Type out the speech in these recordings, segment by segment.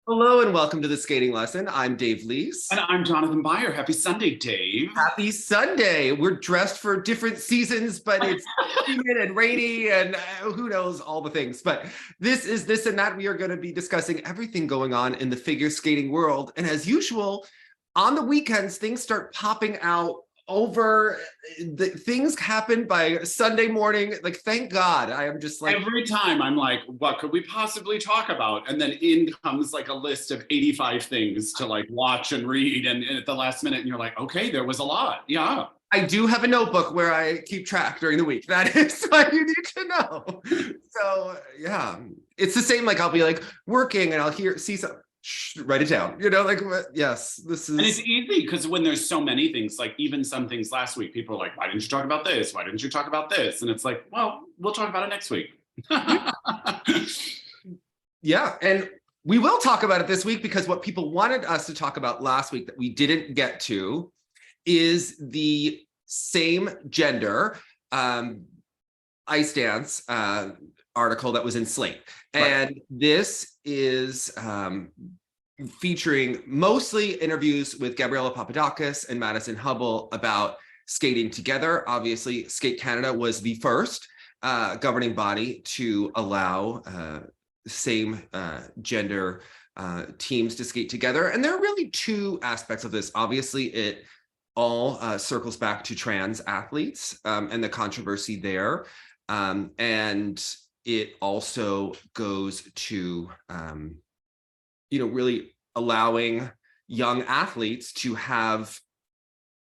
Hello and welcome to the skating lesson. I'm Dave Lees. And I'm Jonathan Byer. Happy Sunday, Dave. Happy Sunday. We're dressed for different seasons, but it's humid and rainy and who knows, all the things. But this is this and that. We are going to be discussing everything going on in the figure skating world. And as usual, on the weekends, things start popping out over things happen by Sunday morning. Like, thank God. I am just like, every time I'm like, what could we possibly talk about? And then in comes like a list of 85 things to like watch and read. And at the last minute, and you're like, okay, there was a lot. Yeah. I do have a notebook where I keep track during the week. That is what you need to know. So yeah, it's the same. Like, I'll be like working and I'll see something. Write it down, like, yes, this is. And it's easy because when there's so many things, like even some things last week, people are like, why didn't you talk about this? Why didn't you talk about this? And it's like, well, we'll talk about it next week. Yeah, and we will talk about it this week because what people wanted us to talk about last week that we didn't get to is the same gender ice dance article that was in Slate. And right. This is featuring mostly interviews with Gabriella Papadakis and Madison Hubbell about skating together. Obviously, Skate Canada was the first governing body to allow same gender teams to skate together. And there are really two aspects of this. Obviously, it all circles back to trans athletes and the controversy there. And it also goes to, really allowing young athletes to have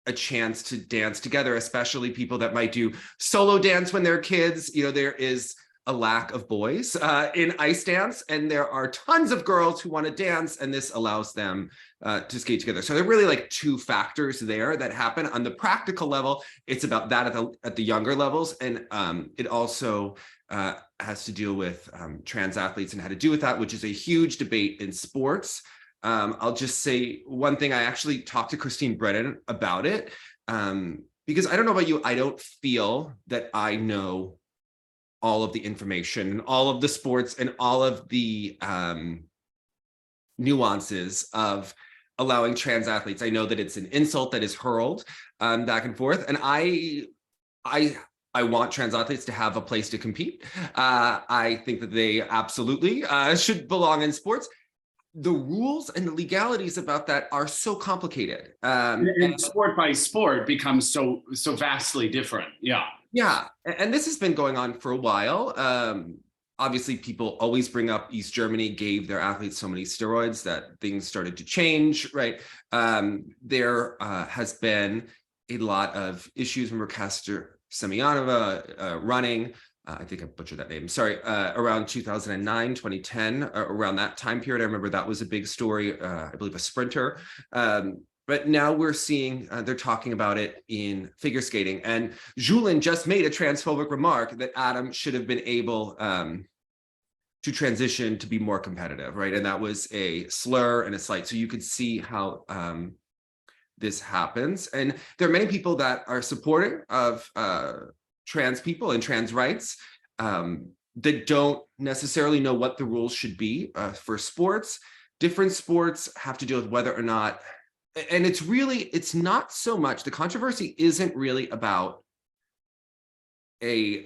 a chance to dance together, especially people that might do solo dance when they're kids. There is a lack of boys in ice dance, and there are tons of girls who want to dance, and this allows them to skate together. So there are really like two factors there that happen. On the practical level, it's about that at the younger levels, and it also has to deal with trans athletes and how to do with that, which is a huge debate in sports. I'll just say one thing. I actually talked to Christine Brennan about it because I don't know about you, I don't feel that I know all of the information and all of the sports and all of the nuances of allowing trans athletes. I know that it's an insult that is hurled back and forth, and I want trans athletes to have a place to compete. I think that they absolutely should belong in sports. The rules and the legalities about that are so complicated. And sport by sport becomes so vastly different. Yeah. Yeah, and this has been going on for a while. Obviously, people always bring up East Germany gave their athletes so many steroids that things started to change, right? There has been a lot of issues. Remember Caster Semyonova running, I think I butchered that name, sorry, around 2009, 2010, around that time period. I remember that was a big story, I believe a sprinter. But now we're seeing, they're talking about it in figure skating. And Julien just made a transphobic remark that Adam should have been able to transition to be more competitive, right? And that was a slur and a slight. So you could see how this happens. And there are many people that are supportive of trans people and trans rights that don't necessarily know what the rules should be for sports. Different sports have to deal with whether or not, and it's not so much, the controversy isn't really about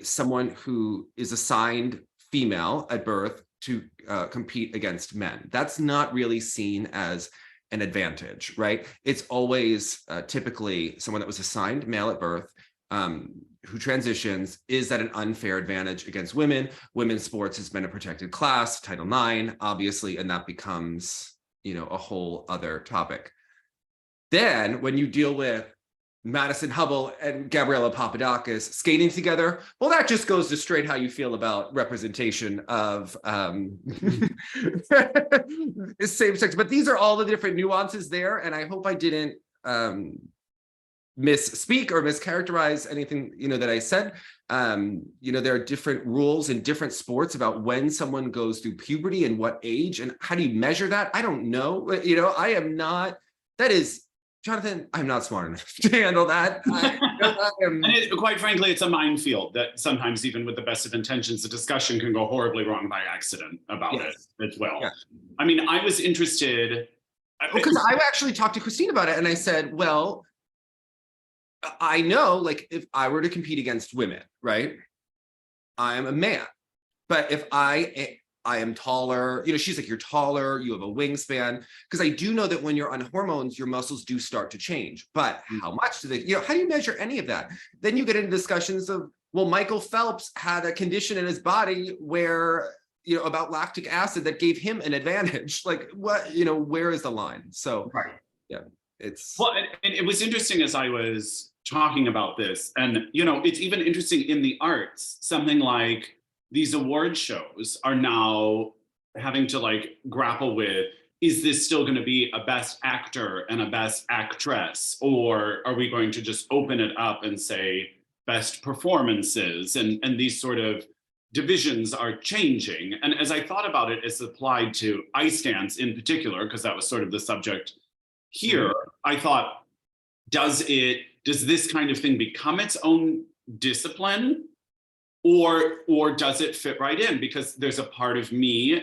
someone who is assigned female at birth to compete against men. That's not really seen as an advantage, right? It's always typically someone that was assigned male at birth who transitions is at an unfair advantage against women. Women's sports has been a protected class, Title IX, obviously, and that becomes, a whole other topic. Then when you deal with Madison Hubbell and Gabriella Papadakis skating together, well, that just goes to straight how you feel about representation of same sex. But these are all the different nuances there, and I hope I didn't misspeak or mischaracterize anything that I said. There are different rules in different sports about when someone goes through puberty and what age, and how do you measure that? I don't know. I am not. That is. Jonathan, I'm not smart enough to handle that. Quite frankly, it's a minefield that sometimes, even with the best of intentions, the discussion can go horribly wrong by accident about it as well. I mean, I was interested. Because I actually talked to Christine about it, and I said, well, I know, like, if I were to compete against women, right, I am a man. But if I am taller, you know, she's like, you're taller, you have a wingspan. Because I do know that when you're on hormones, your muscles do start to change. But how much do they, you know, how do you measure any of that? Then you get into discussions of, well, Michael Phelps had a condition in his body where, you know, about lactic acid that gave him an advantage. Like, what, you know, where is the line? So, right. Yeah, it's. Well, and it was interesting as I was talking about this, and, you know, it's even interesting in the arts, something like these award shows are now having to like grapple with, is this still going to be a best actor and a best actress, or are we going to just open it up and say best performances, and these sort of divisions are changing. And as I thought about it as applied to ice dance in particular, because that was sort of the subject here, I thought, does this kind of thing become its own discipline, or does it fit right in? Because there's a part of me,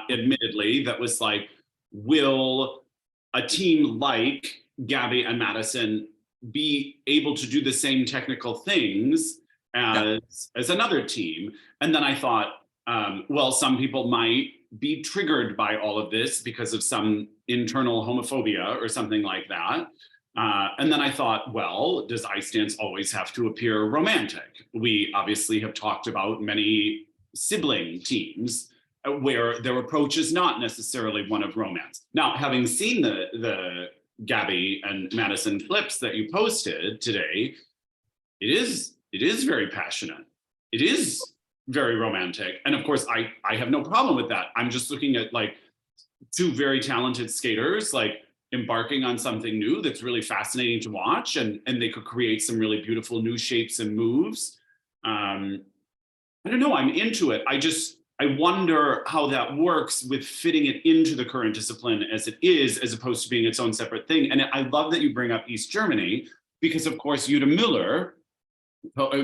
admittedly, that was like, will a team like Gabby and Madison be able to do the same technical things as another team? And then I thought, well, some people might be triggered by all of this because of some internal homophobia or something like that. And then I thought, well, does ice dance always have to appear romantic? We obviously have talked about many sibling teams where their approach is not necessarily one of romance. Now, having seen the Gabby and Madison clips that you posted today, it is very passionate. It is very romantic. And of course, I have no problem with that. I'm just looking at like two very talented skaters, like embarking on something new that's really fascinating to watch, and they could create some really beautiful new shapes and moves. I don't know, I'm into it. I wonder how that works with fitting it into the current discipline as it is, as opposed to being its own separate thing. And I love that you bring up East Germany, because of course, Jutta Müller,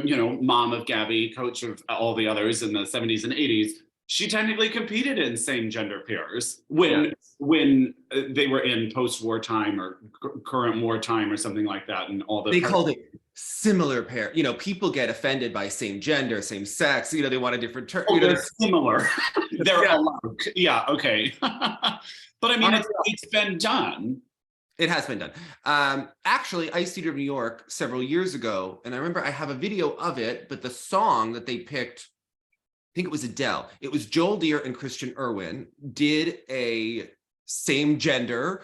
you know, mom of Gabby, coach of all the others in the 70s and 80s, she technically competed in same gender pairs when they were in post-war time or current war time or something like that, and all the they called it similar pair. You know, people get offended by same gender, same sex. You know, they want a different term. Oh, you know, they're similar. They're alike. Yeah, okay. But I mean, it's been done. It has been done. Actually, Ice Theater of New York several years ago, and I remember I have a video of it, but the song that they picked, I think it was Adele. It was Joel Deere and Christian Irwin did a same gender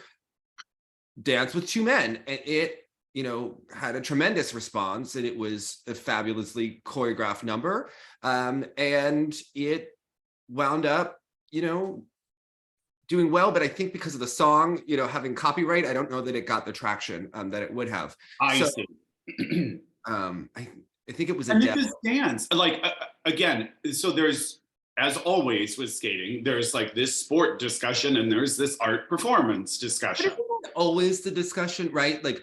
dance with two men, and it, you know, had a tremendous response, and it was a fabulously choreographed number. And it wound up, you know, doing well, but I think because of the song, you know, having copyright, I don't know that it got the traction that it would have. I see. I think it was and it is dance. Like, again, so there's, as always with skating, there's like this sport discussion and there's this art performance discussion. But isn't that always the discussion, right? Like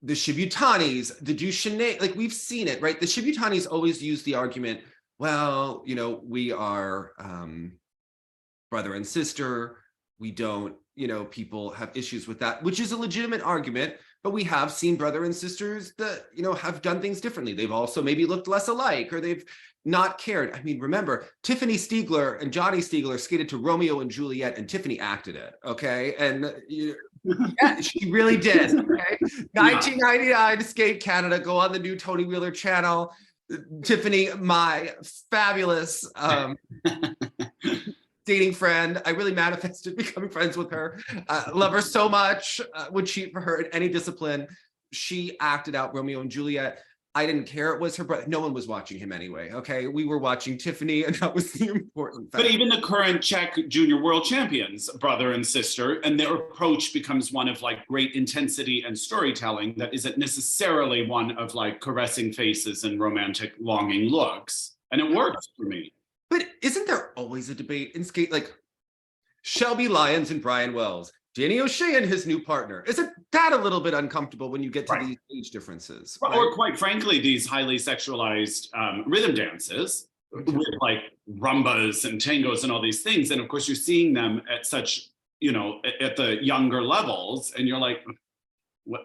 the Shibutanis, the Duchenne, like we've seen it, right? The Shibutanis always use the argument, well, you know, we are brother and sister. We don't, you know, people have issues with that, which is a legitimate argument, but we have seen brother and sisters that, you know, have done things differently. They've also maybe looked less alike, or they've not cared. I mean, remember, Tiffany Stiegler and Johnny Stiegler skated to Romeo and Juliet, and Tiffany acted it, okay? And yeah, she really did, okay? 1999, Skate Canada, go on the new Tony Wheeler channel. Tiffany, my fabulous dating friend. I really manifested becoming friends with her. Love her so much. Would cheat for her in any discipline. She acted out Romeo and Juliet. I didn't care it was her brother. No one was watching him anyway, okay? We were watching Tiffany, and that was the important fact. But even the current Czech junior world champions, brother and sister, and their approach becomes one of like great intensity and storytelling that isn't necessarily one of like caressing faces and romantic longing looks. And it works for me. But isn't there always a debate in skate? Like Shelby Lyons and Brian Wells, Danny O'Shea and his new partner. Isn't that a little bit uncomfortable when you get to these age differences? Right? Or quite frankly, these highly sexualized rhythm dances with like rumbas and tangos and all these things. And of course, you're seeing them at such, at the younger levels, and you're like,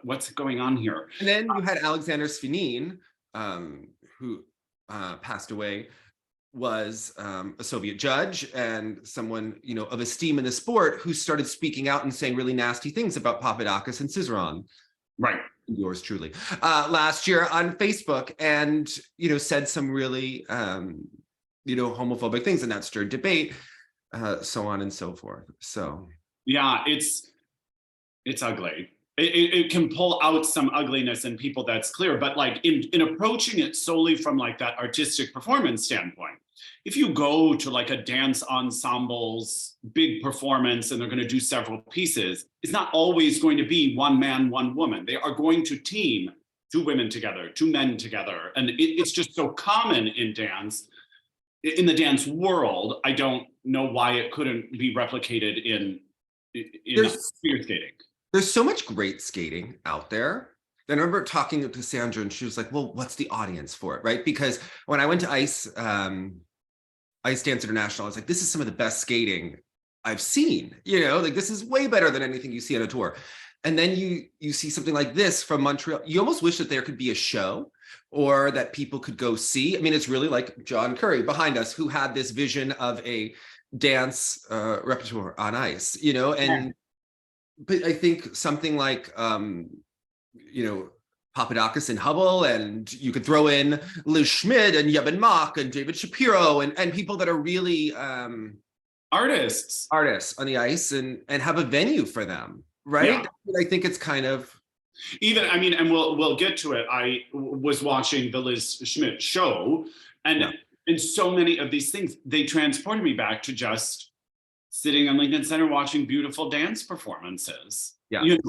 what's going on here? And then you had Alexander Svinin, who passed away, was a Soviet judge and someone, of esteem in the sport, who started speaking out and saying really nasty things about Papadakis and Cizeron. Right. Yours truly, last year on Facebook, and, said some really, homophobic things, and that stirred debate, so on and so forth. So, yeah, it's ugly. It can pull out some ugliness in people, that's clear. But like in approaching it solely from like that artistic performance standpoint, if you go to like a dance ensemble's big performance and they're going to do several pieces, it's not always going to be one man, one woman. They are going to team 2 women together, 2 men together. And it's just so common in dance, in the dance world. I don't know why it couldn't be replicated in figure skating. There's so much great skating out there. I remember talking to Cassandra, and she was like, well, what's the audience for it, right? Because when I went to Ice Dance International, I was like, this is some of the best skating I've seen, like this is way better than anything you see on a tour. And then you see something like this from Montreal. You almost wish that there could be a show or that people could go see. I mean, it's really like John Curry behind us, who had this vision of a dance repertoire on ice, and yeah. But I think something like, Papadakis and Hubbell, and you could throw in Liz Schmid and Yevon Mock and David Shapiro and people that are really artists on the ice, and have a venue for them, right? Yeah. I think it's kind of and we'll get to it. I was watching the Liz Schmid show, and yeah. And so many of these things, they transported me back to just sitting on Lincoln Center watching beautiful dance performances. Yeah. And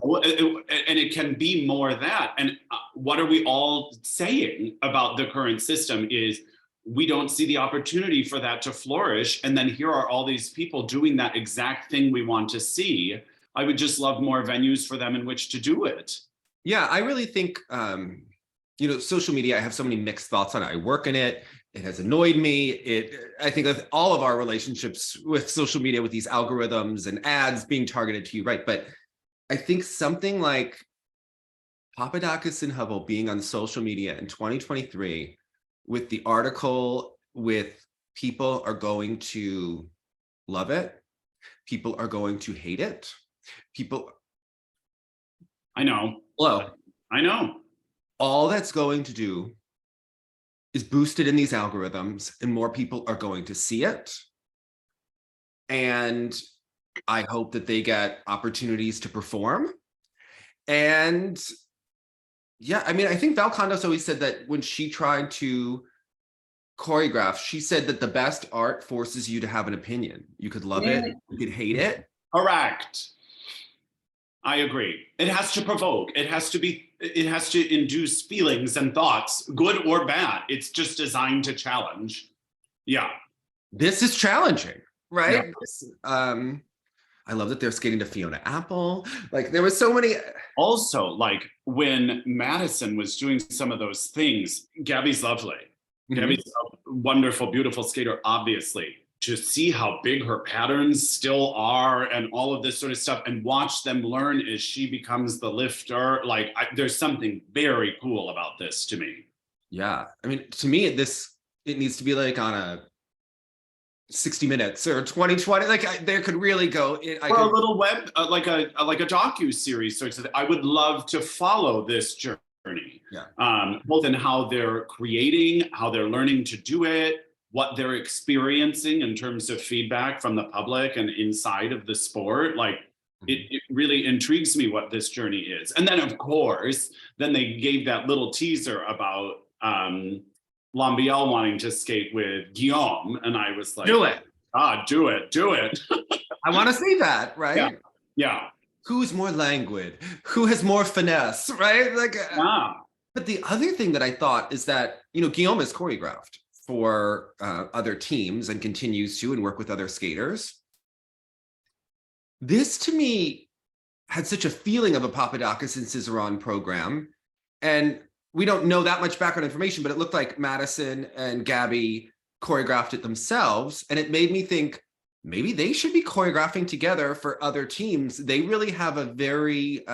it can be more that. And what are we all saying about the current system is we don't see the opportunity for that to flourish. And then here are all these people doing that exact thing we want to see. I would just love more venues for them in which to do it. Yeah, I really think, social media, I have so many mixed thoughts on it. I work in it. It has annoyed me. I think of all of our relationships with social media, with these algorithms and ads being targeted to you, right? But I think something like Papadakis and Hubbell being on social media in 2023 with the article, with people are going to love it, people are going to hate it, I know. Hello. I know. All that's going to do is boosted in these algorithms, and more people are going to see it. And I hope that they get opportunities to perform. And yeah, I think Val Condos always said that when she tried to choreograph, she said that the best art forces you to have an opinion. You could love it, you could hate it. Correct. I agree. It has to provoke. It has to induce feelings and thoughts, good or bad. It's just designed to challenge. Yeah. This is challenging, right? Yeah. I love that they're skating to Fiona Apple. Like there was so many. Also, like when Madison was doing some of those things, Gabby's lovely. Mm-hmm. Gabby's a wonderful, beautiful skater, obviously. To see how big her patterns still are and all of this sort of stuff, and watch them learn as she becomes the lifter. Like there's something very cool about this to me. Yeah. To me, it needs to be like on a 60 Minutes or 2020. Like there could really go. A little web, like a docu-series. So I would love to follow this journey. Yeah. Both in how they're creating, how they're learning to do it, what they're experiencing in terms of feedback from the public and inside of the sport. Like it really intrigues me what this journey is. And then of course, then they gave that little teaser about Lambiel wanting to skate with Guillaume. And I was like, do it. Do it. I want to see that, right? Yeah. Who's more languid? Who has more finesse, right? But the other thing that I thought is that, Guillaume is choreographed for other teams and continues to and work with other skaters. This to me had such a feeling of a Papadakis and Cizeron program. And we don't know that much background information, but it looked like Madison and Gabby choreographed it themselves. And it made me think, maybe they should be choreographing together for other teams. They really have a very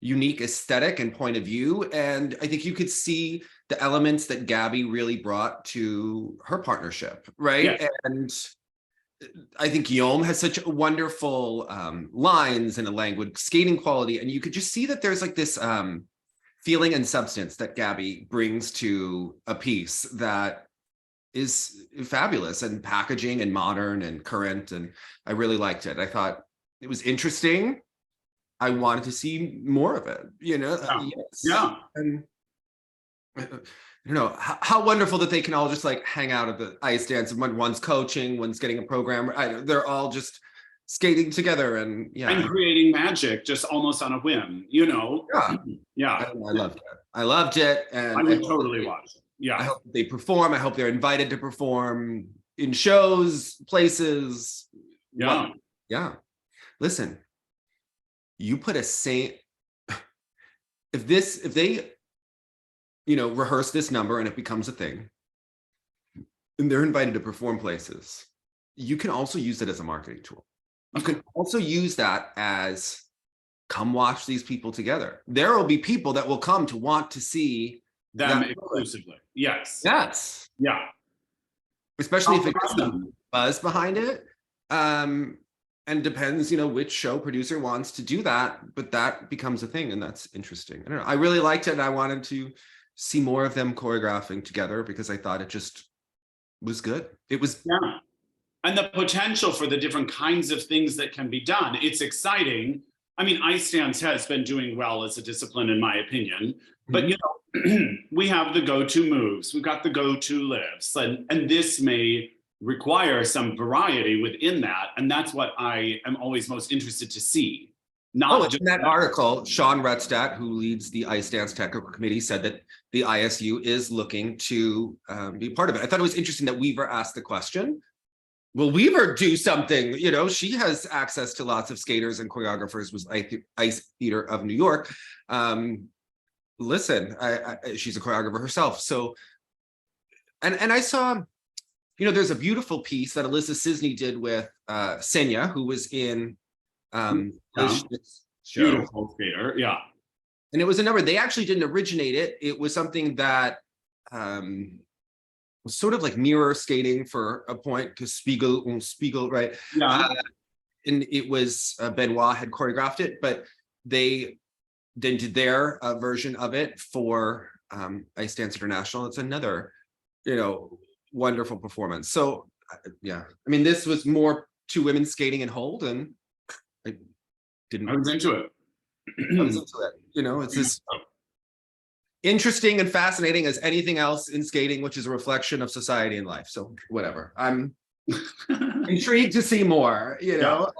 unique aesthetic and point of view. And I think you could see the elements that Gabby really brought to her partnership, right? Yeah. And I think Guillaume has such wonderful lines and a languid skating quality. And you could just see that there's like this feeling and substance that Gabby brings to a piece that is fabulous and packaging and modern and current. And I really liked it. I thought it was interesting. I wanted to see more of it, you know? Yes. Yeah. And I don't know, how wonderful that they can all just like hang out at the ice dance, and one's coaching, one's getting a program. They're all just skating together and and creating magic just almost on a whim, you know? Yeah. I loved it. I loved it. And I would totally watch it. Yeah. I hope they perform. I hope they're invited to perform in shows, places. Yeah. Yeah. Listen, you put a saint, if they, you know, rehearse this number and it becomes a thing, and they're invited to perform places, you can also use it as a marketing tool. You can also use that as, come watch these people together. There will be people that will come to want to see them exclusively. Yes. Yes. Yeah. Especially if it gets some buzz behind it. And depends, you know, which show producer wants to do that, but that becomes a thing, and that's interesting. I don't know. I really liked it, and I wanted to see more of them choreographing together because I thought it just was good. It was. Yeah. And the potential for the different kinds of things that can be done. It's exciting. I mean, ice dance has been doing well as a discipline, in my opinion. But, you know, we have the go-to moves. We've got the go-to lifts. And this may require some variety within that. And that's what I am always most interested to see. Not just in that article, Sean Rutstadt, who leads the Ice Dance Technical Committee, said that the ISU is looking to be part of it. I thought it was interesting that Weaver asked the question. Will Weaver do something? You know, she has access to lots of skaters and choreographers with Ice Theater of New York. Listen, she's a choreographer herself. So, and I saw, you know, there's a beautiful piece that Alyssa Cisney did with Senya, who was in beautiful skater, yeah. And it was a number, they actually didn't originate it. It was something that was sort of like mirror skating for a point, because Spiegel, right? Yeah. And it was Benoit had choreographed it, but they then did their version of it for Ice Dance International. It's another, you know, wonderful performance. So yeah, I mean, this was more two women skating and hold, and I was into it. I was into it. You know, it's as interesting and fascinating as anything else in skating, which is a reflection of society and life. So whatever. I'm intrigued to see more, you know.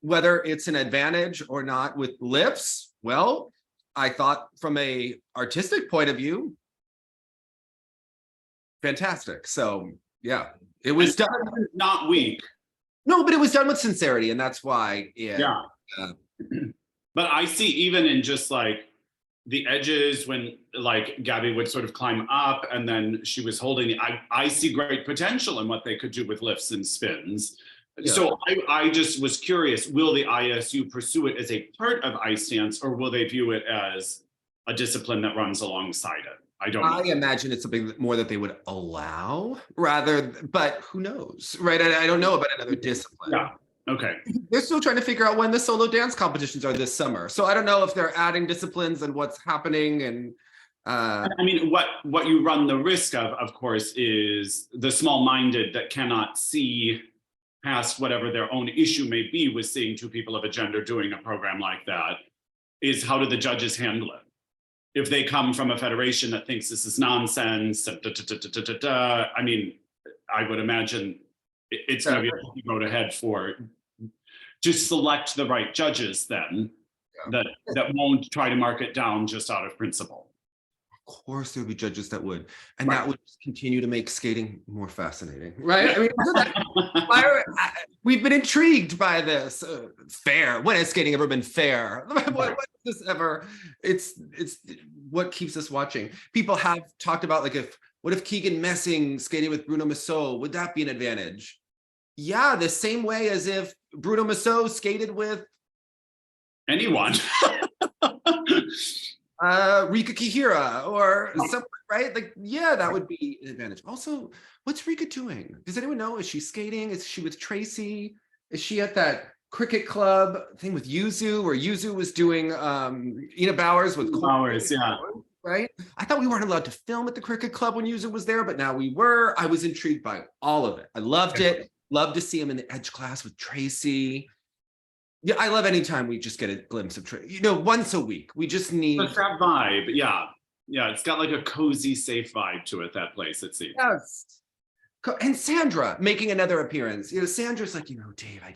Whether it's an advantage or not with lifts, well, I thought from a artistic point of view, fantastic. So yeah, it was done. Not weak. No, but it was done with sincerity, and that's why. But I see even in just like the edges when like Gabby would sort of climb up and then she was holding, I see great potential in what they could do with lifts and spins. Yeah. So I just was curious, will the ISU pursue it as a part of ice dance, or will they view it as a discipline that runs alongside it? I don't know. I imagine it's something more that they would allow rather, but who knows, right? I don't know about another discipline. Yeah. Okay. They're still trying to figure out when the solo dance competitions are this summer. So I don't know if they're adding disciplines and what's happening. And I mean, what you run the risk of course, is the small-minded that cannot see past whatever their own issue may be with seeing two people of a gender doing a program like that, is how do the judges handle it? If they come from a federation that thinks this is nonsense, I mean, I would imagine it's going to be a road ahead for to select the right judges then, that won't try to mark it down just out of principle. Of course, there'll be judges that would, and that would continue to make skating more fascinating, right? I mean, we've been intrigued by this. Fair. When has skating ever been fair? What is this ever? It's what keeps us watching. People have talked about like if What if Keegan Messing skated with Bruno Massot? Would that be an advantage? Yeah, the same way as if Bruno Massot skated with anyone. Rika Kihira or someone, right? Like, yeah, that would be an advantage. Also, what's Rika doing? Does anyone know? Is she skating? Is she with Tracy? Is she at that cricket club thing with Yuzu, where Yuzu was doing Ina Bowers with Bowers, yeah. Right? I thought we weren't allowed to film at the cricket club when Yuzu was there, but now we were. I was intrigued by all of it. I loved it. Loved to see him in the Edge class with Tracy. Yeah, I love anytime we just get a glimpse of Tracy. You know, once a week. We just need that vibe. Yeah. Yeah. It's got like a cozy, safe vibe to it, that place, it seems. Yes. And Sandra making another appearance. You know, Sandra's like, you know, Dave, I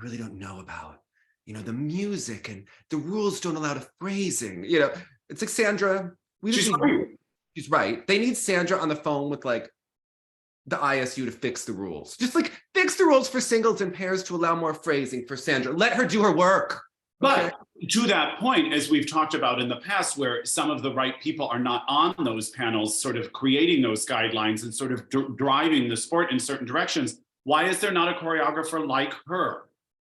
really don't know about, you know, the music and the rules don't allow the phrasing. You know, it's like Sandra. She's right. They need Sandra on the phone with like the ISU to fix the rules. Just like fix the rules for singles and pairs to allow more phrasing for Sandra. Let her do her work. But to that point, as we've talked about in the past, where some of the right people are not on those panels, sort of creating those guidelines and sort of driving the sport in certain directions, why is there not a choreographer like her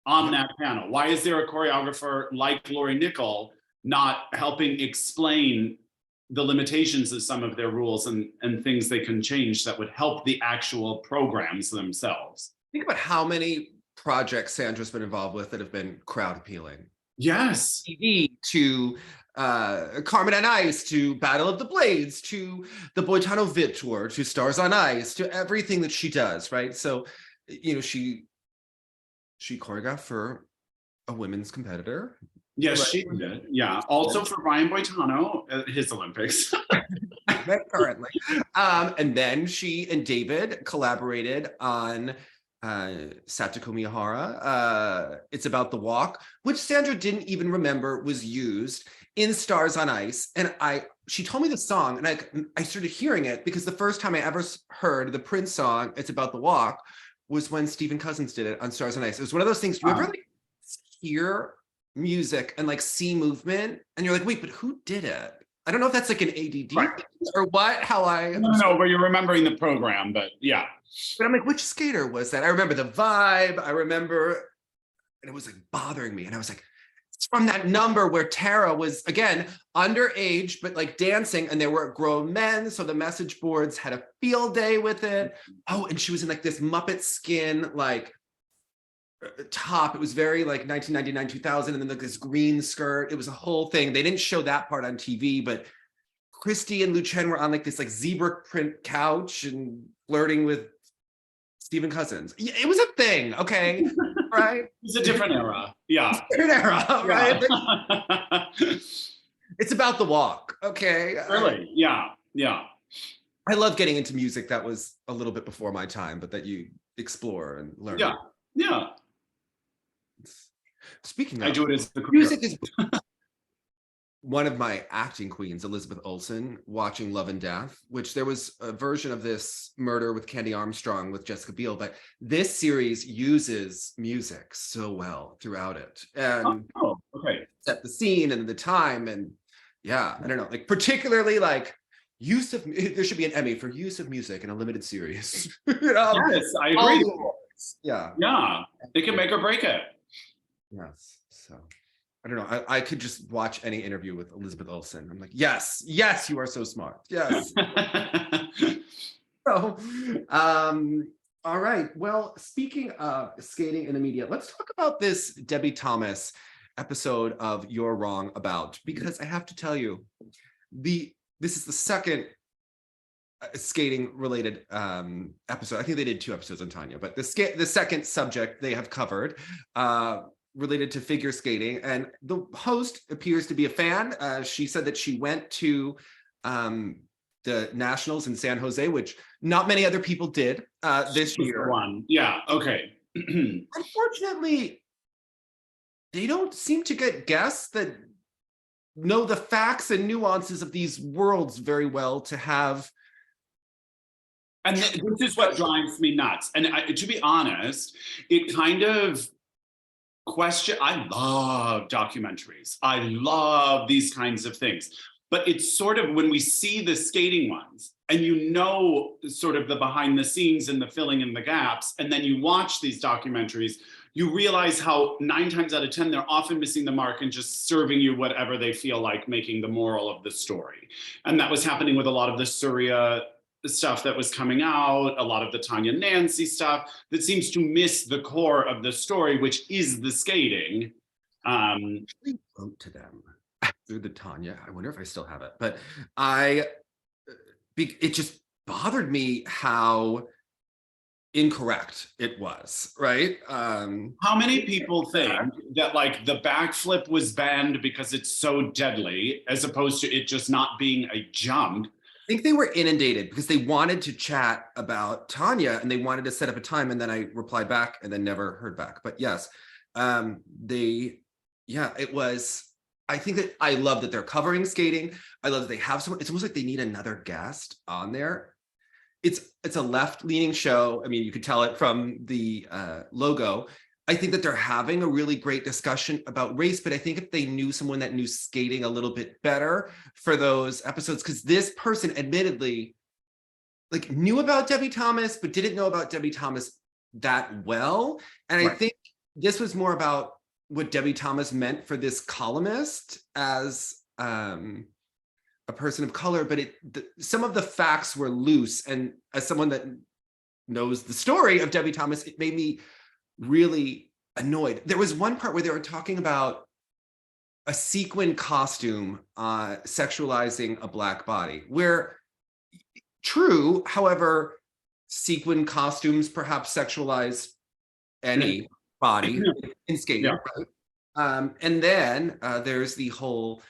on that panel? Why is there a choreographer like Lori Nickel not helping explain the limitations of some of their rules and things they can change that would help the actual programs themselves? Think about how many projects Sandra's been involved with that have been crowd appealing. Yes. TV to Carmen on Ice, to Battle of the Blades, to the Boitano Vit Tour, to Stars on Ice, to everything that she does, right? So, you know, she choreographed for a women's competitor. Yes, right? she did. Yeah. Also for Ryan Boitano, his Olympics. Currently. And then she and David collaborated on Satoko Miyahara, It's About the Walk, which Sandra didn't even remember was used in Stars on Ice. And she told me the song, and I started hearing it because the first time I ever heard the Prince song, It's About the Walk, was when Stephen Cousins did it on Stars on Ice. It was one of those things, do you ever like hear music and like see movement and you're like, wait, but who did it? I don't know if that's like an ADD or what, No, but you're remembering the program, but yeah. But I'm like, which skater was that? I remember the vibe. I remember, and it was like bothering me. And I was like, it's from that number where Tara was, again, underage, but like dancing, and there were grown men. So the message boards had a field day with it. Oh, and she was in like this Muppet skin, like top. It was very like 1999, 2000, and then like this green skirt. It was a whole thing. They didn't show that part on TV, but Christy and Luchen were on like this like zebra print couch and flirting with Stephen Cousins. It was a thing, okay, right? It's a different era. Yeah. Different era, right? Yeah. It's about the walk, okay? Really? Yeah, yeah. I love getting into music that was a little bit before my time, but that you explore and learn. Yeah, yeah. Speaking of, I do it as the music is one of my acting queens, Elizabeth Olsen, watching Love and Death, which there was a version of this Murder with Candy Armstrong with Jessica Biel, but this series uses music so well throughout it. And okay. Set the scene and the time, and yeah, I don't know, like particularly like use of, there should be an Emmy for use of music in a limited series. You know? Yes, I agree. Yeah. Yeah, it can make or break it. Yes, so I don't know. I could just watch any interview with Elizabeth Olsen. I'm like, yes, you are so smart. Yes. So, all right. Well, speaking of skating in the media, let's talk about this Debi Thomas episode of You're Wrong About, because I have to tell you, this is the second skating related episode. I think they did 2 episodes on Tanya, but the second subject they have covered related to figure skating, and the host appears to be a fan. She said that she went to the nationals in San Jose, which not many other people did this year. Yeah, okay. Unfortunately, they don't seem to get guests that know the facts and nuances of these worlds very well to have. And this is what drives me nuts. And to be honest, it kind of I love documentaries. I love these kinds of things. But it's sort of, when we see the skating ones, and you know sort of the behind the scenes and the filling in the gaps, and then you watch these documentaries, you realize how 9 times out of 10 they're often missing the mark and just serving you whatever they feel like making the moral of the story. And that was happening with a lot of the Surya stuff that was coming out, a lot of the Tanya Nancy stuff that seems to miss the core of the story, which is the skating. I wrote to them through the Tanya. I wonder if I still have it, but it just bothered me how incorrect it was, right? How many people think that like the backflip was banned because it's so deadly, as opposed to it just not being a jump? I think they were inundated because they wanted to chat about Tanya and they wanted to set up a time, and then I replied back and then never heard back. But yes, it was. I think that I love that they're covering skating. I love that they have someone. It's almost like they need another guest on there. It's a left-leaning show. I mean, you could tell it from the logo. I think that they're having a really great discussion about race, but I think if they knew someone that knew skating a little bit better for those episodes, because this person admittedly like knew about Debi Thomas, but didn't know about Debi Thomas that well. And I think this was more about what Debi Thomas meant for this columnist as a person of color, but some of the facts were loose. And as someone that knows the story of Debi Thomas, it made me really annoyed. There was one part where they were talking about a sequin costume sexualizing a Black body, where true, however, sequin costumes perhaps sexualize any body in skating, right? And then there's the whole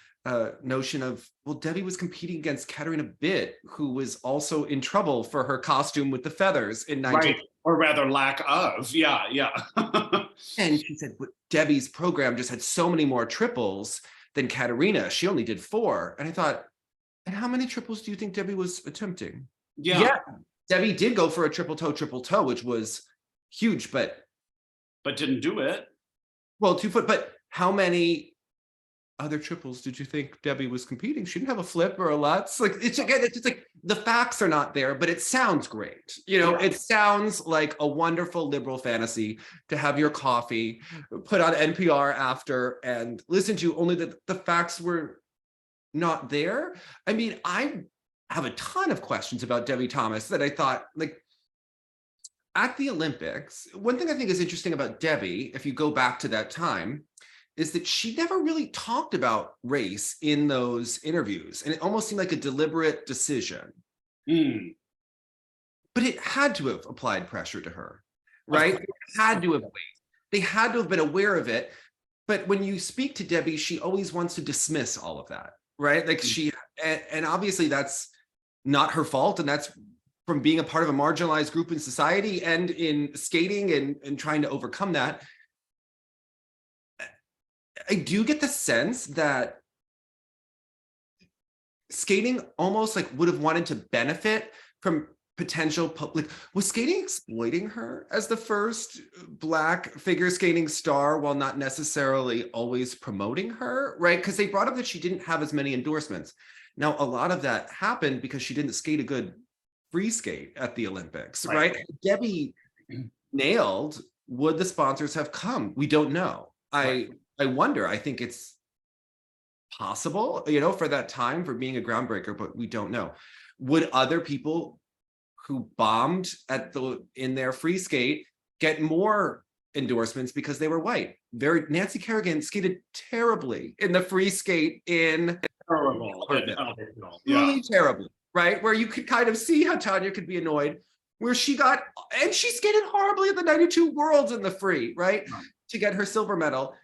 notion of, well, Debi was competing against Katarina Bitt, who was also in trouble for her costume with the feathers in 19... or rather lack of, And she said, but Debi's program just had so many more triples than Katarina. She only did 4. And I thought, and how many triples do you think Debi was attempting? Yeah, Debi did go for a triple toe, which was huge, but didn't do it. Well, 2 foot, but how many other triples did you think Debi was competing? She didn't have a flip or a Lutz. Like, it's just like the facts are not there, but it sounds great. You know, it sounds like a wonderful liberal fantasy to have your coffee, put on NPR after and listen to, only that the facts were not there. I mean, I have a ton of questions about Debi Thomas that I thought, like, at the Olympics, one thing I think is interesting about Debi, if you go back to that time, is that she never really talked about race in those interviews. And it almost seemed like a deliberate decision. But it had to have applied pressure to her, right? It had to have They had to have been aware of it. But when you speak to Debi, she always wants to dismiss all of that, right? Like and obviously that's not her fault. And that's from being a part of a marginalized group in society and in skating and trying to overcome that. I do get the sense that skating almost like would have wanted to benefit from potential public. Was skating exploiting her as the first Black figure skating star while not necessarily always promoting her, right? Because they brought up that she didn't have as many endorsements. Now, a lot of that happened because she didn't skate a good free skate at the Olympics, right? Debi nailed, would the sponsors have come? We don't know. I wonder. I think it's possible, you know, for that time, for being a groundbreaker, but we don't know. Would other people who bombed in their free skate get more endorsements because they were white? Nancy Kerrigan skated terribly in the free skate in really terribly, right? Where you could kind of see how Tanya could be annoyed, where she skated horribly at the 92 Worlds in the free, right? To get her silver medal.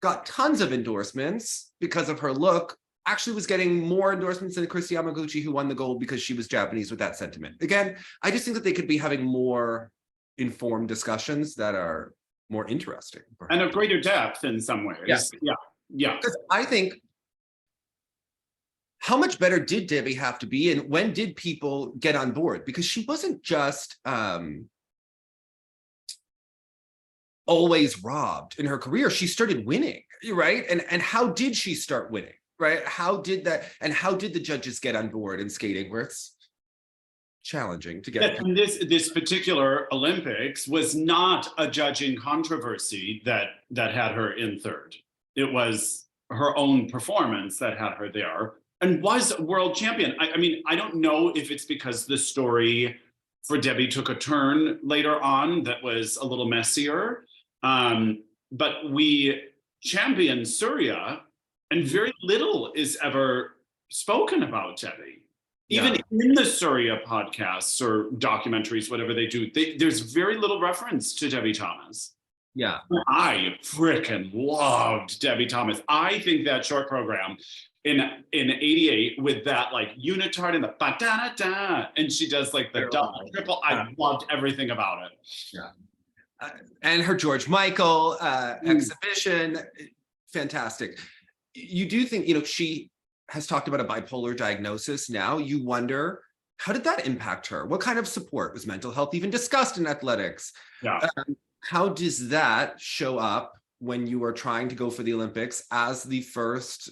Got tons of endorsements because of her look, actually was getting more endorsements than Kristi Yamaguchi, who won the gold because she was Japanese, with that sentiment. Again, I just think that they could be having more informed discussions that are more interesting. And of greater depth in some ways. Yeah. Because I think, how much better did Debi have to be, and when did people get on board? Because she wasn't just always robbed in her career. She started winning, right? And how did she start winning, right? How did the judges get on board in skating, where it's challenging to Yes, get. and this particular Olympics was not a judging controversy that had her in third. It was her own performance that had her there, and was world champion. I mean, I don't know if it's because the story for Debbie took a turn later on that was a little messier, but we championed Surya, and very little is ever spoken about Debbie. Even in the Surya podcasts or documentaries, whatever they do, there's very little reference to Debi Thomas. Yeah. I freaking loved Debi Thomas. I think that short program in '88 with that like unitard and the ba-da-da-da, and she does like the double, triple. I loved everything about it. Yeah. And her George Michael exhibition, fantastic. You do think, you know, she has talked about a bipolar diagnosis now. You wonder, how did that impact her? What kind of support? Was mental health even discussed in athletics? Yeah. How does that show up when you are trying to go for the Olympics as the first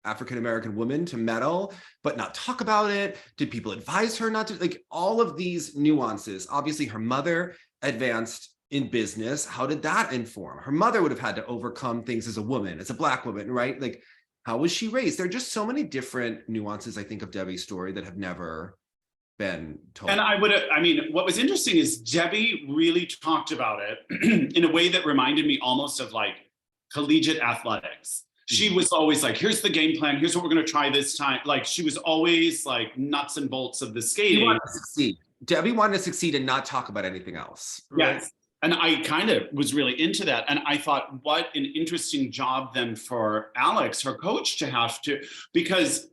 African-American woman to medal, but not talk about it? Did people advise her not to? Like, all of these nuances. Obviously, her mother advanced in business. How did that inform? Her mother would have had to overcome things as a woman, as a Black woman, right? Like, how was she raised? There are just so many different nuances, I think, of Debbie's story that have never been told. And I mean, what was interesting is Debbie really talked about it in a way that reminded me almost of like collegiate athletics. She was always like, here's the game plan. Here's what we're going to try this time. Like, she was always like nuts and bolts of the skating. She wanted to succeed. Debbie wanted to succeed and not talk about anything else. Right? Yes. And I kind of was really into that. And I thought, what an interesting job then for Alex, her coach, to have to, because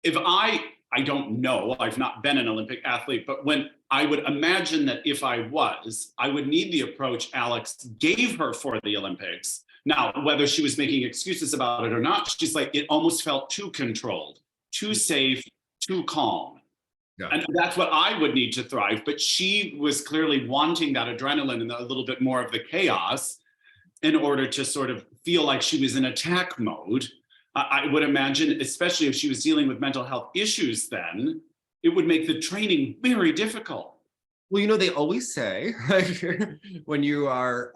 if I don't know, I've not been an Olympic athlete, but when I would imagine that if I was, I would need the approach Alex gave her for the Olympics. Now, whether she was making excuses about it or not, she's like, it almost felt too controlled, too safe, too calm. Yeah. And that's what I would need to thrive. But she was clearly wanting that adrenaline and a little bit more of the chaos in order to sort of feel like she was in attack mode. I would imagine, especially if she was dealing with mental health issues then, it would make the training very difficult. Well, you know, they always say when you are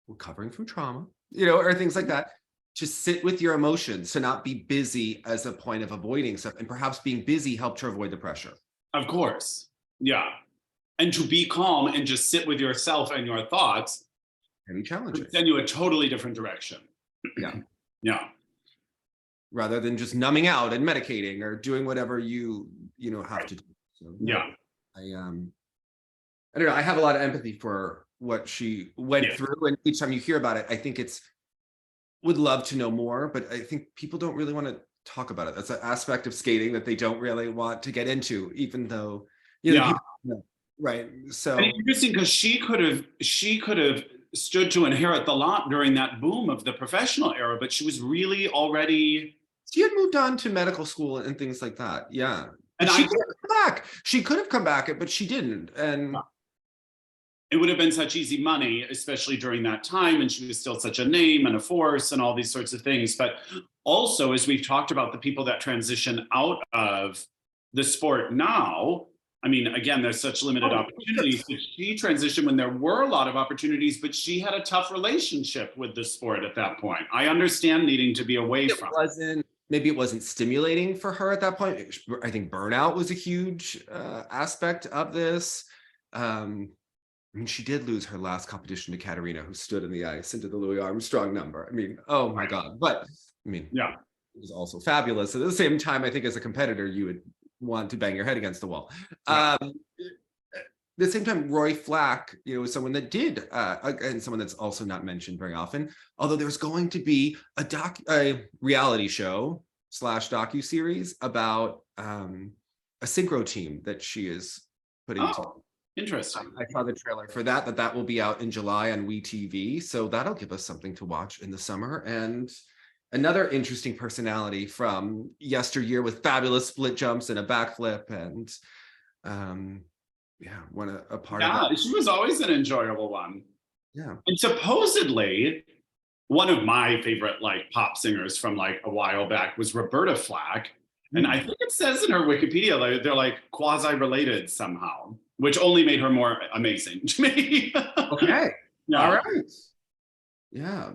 recovering from trauma, you know, or things like that, to sit with your emotions, to not be busy as a point of avoiding stuff. And perhaps being busy helped her avoid the pressure. Of course. Yeah. And to be calm and just sit with yourself and your thoughts can be challenging. Send you a totally different direction. Yeah. Yeah. Rather than just numbing out and medicating or doing whatever you know have to do. So, yeah. I don't know. I have a lot of empathy for what she went through, and each time you hear about it, I think would love to know more, but I think people don't really want to talk about it. That's an aspect of skating that they don't really want to get into, even though, you know, people, right. So and it's interesting because she could have stood to inherit the lot during that boom of the professional era, but she was really already. She had moved on to medical school and things like that. Yeah. And she could have come back. She could have come back, but she didn't. And it would have been such easy money, especially during that time. And she was still such a name and a force and all these sorts of things. But also, as we've talked about the people that transition out of the sport now, I mean, again, there's such limited opportunities. But she transitioned when there were a lot of opportunities, but she had a tough relationship with the sport at that point. I understand needing to be away from it. Maybe it wasn't stimulating for her at that point. I think burnout was a huge aspect of this. I mean, she did lose her last competition to Katerina, who stood in the ice into the Louis Armstrong number. I mean, oh my God. But I mean, it was also fabulous. At the same time, I think as a competitor, you would want to bang your head against the wall. At the same time, Roy Flack, you know, was someone that did, and someone that's also not mentioned very often, although there's going to be a reality show / docuseries about a synchro team that she is putting together. Interesting. I saw the trailer for that will be out in July on WeTV. So that'll give us something to watch in the summer. And another interesting personality from yesteryear with fabulous split jumps and a backflip. And a part of that. Yeah, she was always an enjoyable one. Yeah. And supposedly, one of my favorite like pop singers from like a while back was Roberta Flack. And I think it says in her Wikipedia, like, they're like quasi-related somehow, which only made her more amazing to me. Okay. Yeah. All right. Yeah.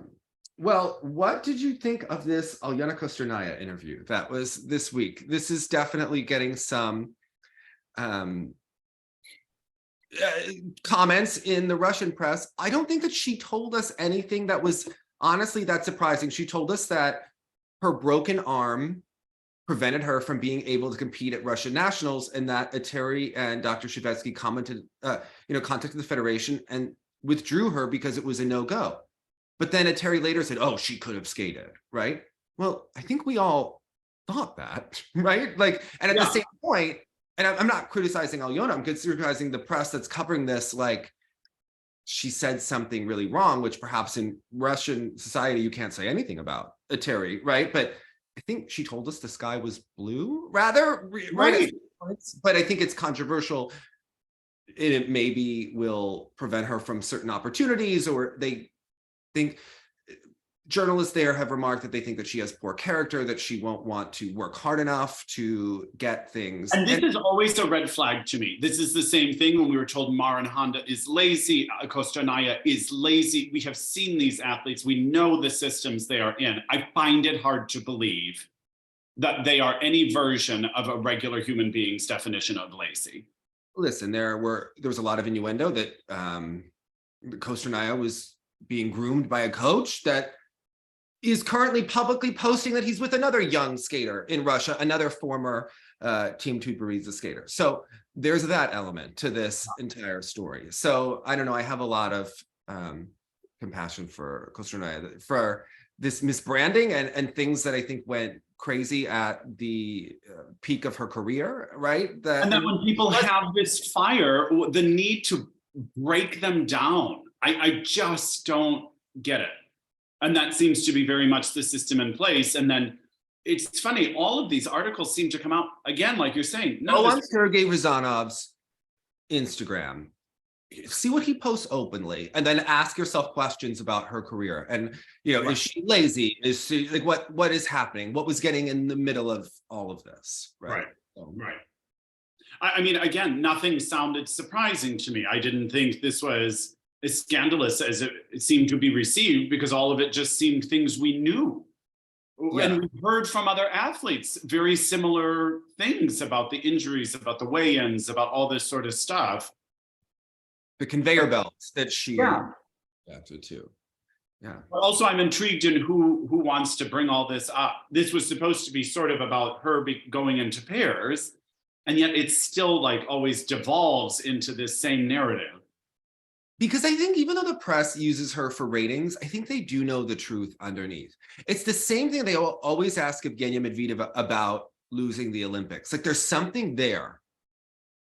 Well, what did you think of this Alena Kostornaia interview that was this week? This is definitely getting some comments in the Russian press. I don't think that she told us anything that was honestly that surprising. She told us that her broken arm prevented her from being able to compete at Russian nationals, and that Eteri and Dr. Shevetsky contacted the federation and withdrew her because it was a no-go. But then Eteri later said, oh, she could have skated, right? Well, I think we all thought that, right? Like, and at the same point, and I'm not criticizing Alena, I'm criticizing the press that's covering this, like, she said something really wrong, which perhaps in Russian society, you can't say anything about Eteri, right? But I think she told us the sky was blue, rather, right? But I think it's controversial. It maybe will prevent her from certain opportunities, or they think journalists there have remarked that they think that she has poor character, that she won't want to work hard enough to get things. And this is always a red flag to me. This is the same thing when we were told Marin Honda is lazy, Kostornaia is lazy. We have seen these athletes. We know the systems they are in. I find it hard to believe that they are any version of a regular human being's definition of lazy. Listen, there was a lot of innuendo that Kostornaia was being groomed by a coach that is currently publicly posting that he's with another young skater in Russia, another former Team Tutberidze skater. So there's that element to this entire story. So I don't know, I have a lot of compassion for Kostornaia for this misbranding and things that I think went crazy at the peak of her career, right? And then when people have this fire, the need to break them down, I just don't get it. And that seems to be very much the system in place. And then it's funny, all of these articles seem to come out, again, like you're saying. Go on Sergei Rizanov's Instagram, see what he posts openly, and then ask yourself questions about her career. And, is she lazy? Is she, like, what is happening? What was getting in the middle of all of this? Right. Right. I mean, again, nothing sounded surprising to me. I didn't think this was as scandalous as it seemed to be received, because all of it just seemed things we knew. Yeah. And we heard from other athletes very similar things about the injuries, about the weigh-ins, about all this sort of stuff. The conveyor belts that she too. Yeah. But also, I'm intrigued in who wants to bring all this up. This was supposed to be sort of about her going into pairs, and yet it still like always devolves into this same narrative. Because I think even though the press uses her for ratings, I think they do know the truth underneath. It's the same thing they always ask Evgenia Medvedeva about losing the Olympics. Like, there's something there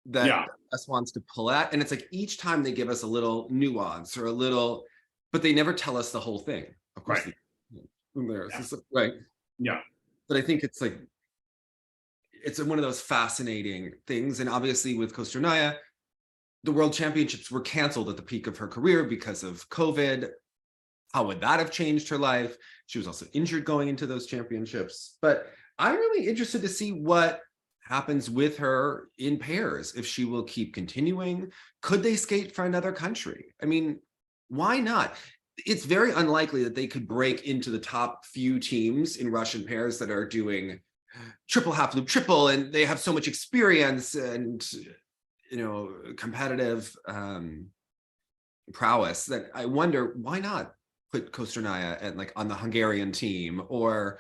that the press wants to pull at. And it's like each time they give us a little nuance or a little, but they never tell us the whole thing. Of course, right. Yeah. But I think it's like, it's one of those fascinating things. And obviously with Kostornaia, the World Championships were canceled at the peak of her career because of COVID. How would that have changed her life? She was also injured going into those championships. But I'm really interested to see what happens with her in pairs, if she will keep continuing. Could they skate for another country? I mean, why not? It's very unlikely that they could break into the top few teams in Russian pairs that are doing triple, half loop, triple, and they have so much experience and competitive prowess that I wonder, why not put Kostornaia at, like, on the Hungarian team or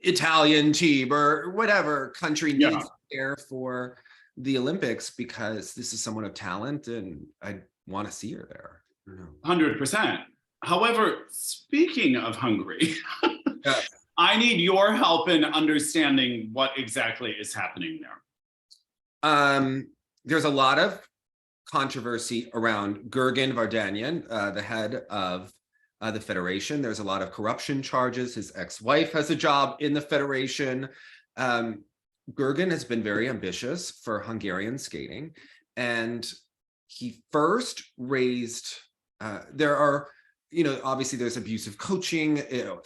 Italian team or whatever country needs there for the Olympics, because this is someone of talent and I want to see her there. 100%. However, speaking of Hungary, I need your help in understanding what exactly is happening there. There's a lot of controversy around Gergen Vardanyan, the head of the federation. There's a lot of corruption charges. His ex-wife has a job in the federation. Gergen has been very ambitious for Hungarian skating, and he first raised, there are, obviously there's abusive coaching,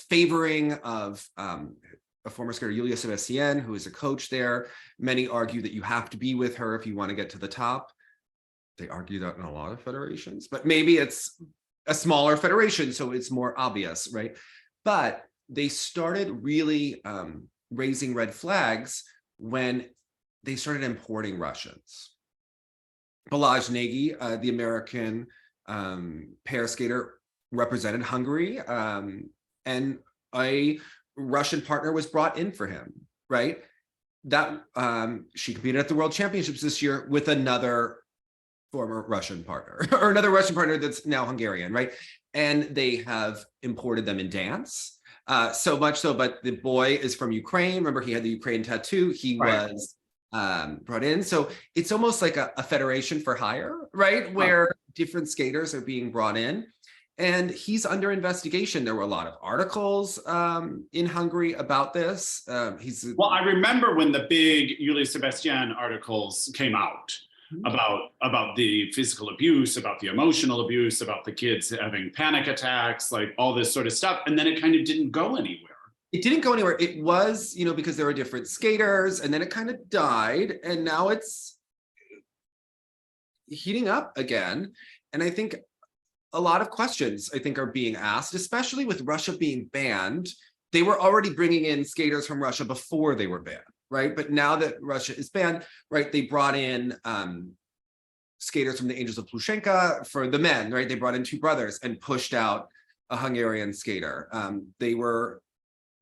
favoring of a former skater, Julia Sebastian, who is a coach there. Many argue that you have to be with her if you want to get to the top. They argue that in a lot of federations, but maybe it's a smaller federation, so it's more obvious, right? But they started really raising red flags when they started importing Russians. Balázs Nagy, the American pair skater, represented Hungary, and a Russian partner was brought in for him, right? That she competed at the World Championships this year with another former Russian partner, or another Russian partner that's now Hungarian, right? And they have imported them in dance, so much so, but the boy is from Ukraine. Remember, he had the Ukraine tattoo. He was brought in. So it's almost like a federation for hire, right? Where different skaters are being brought in. And he's under investigation. There were a lot of articles in Hungary about this. Well, I remember when the big Julia Sebastian articles came out about the physical abuse, about the emotional abuse, about the kids having panic attacks, like all this sort of stuff. And then it kind of didn't go anywhere. It didn't go anywhere. It was, because there were different skaters, and then it kind of died. And now it's heating up again. And I think a lot of questions, are being asked, especially with Russia being banned. They were already bringing in skaters from Russia before they were banned, right? But now that Russia is banned, right, they brought in skaters from the Angels of Plushenka for the men, right? They brought in two brothers and pushed out a Hungarian skater. They were,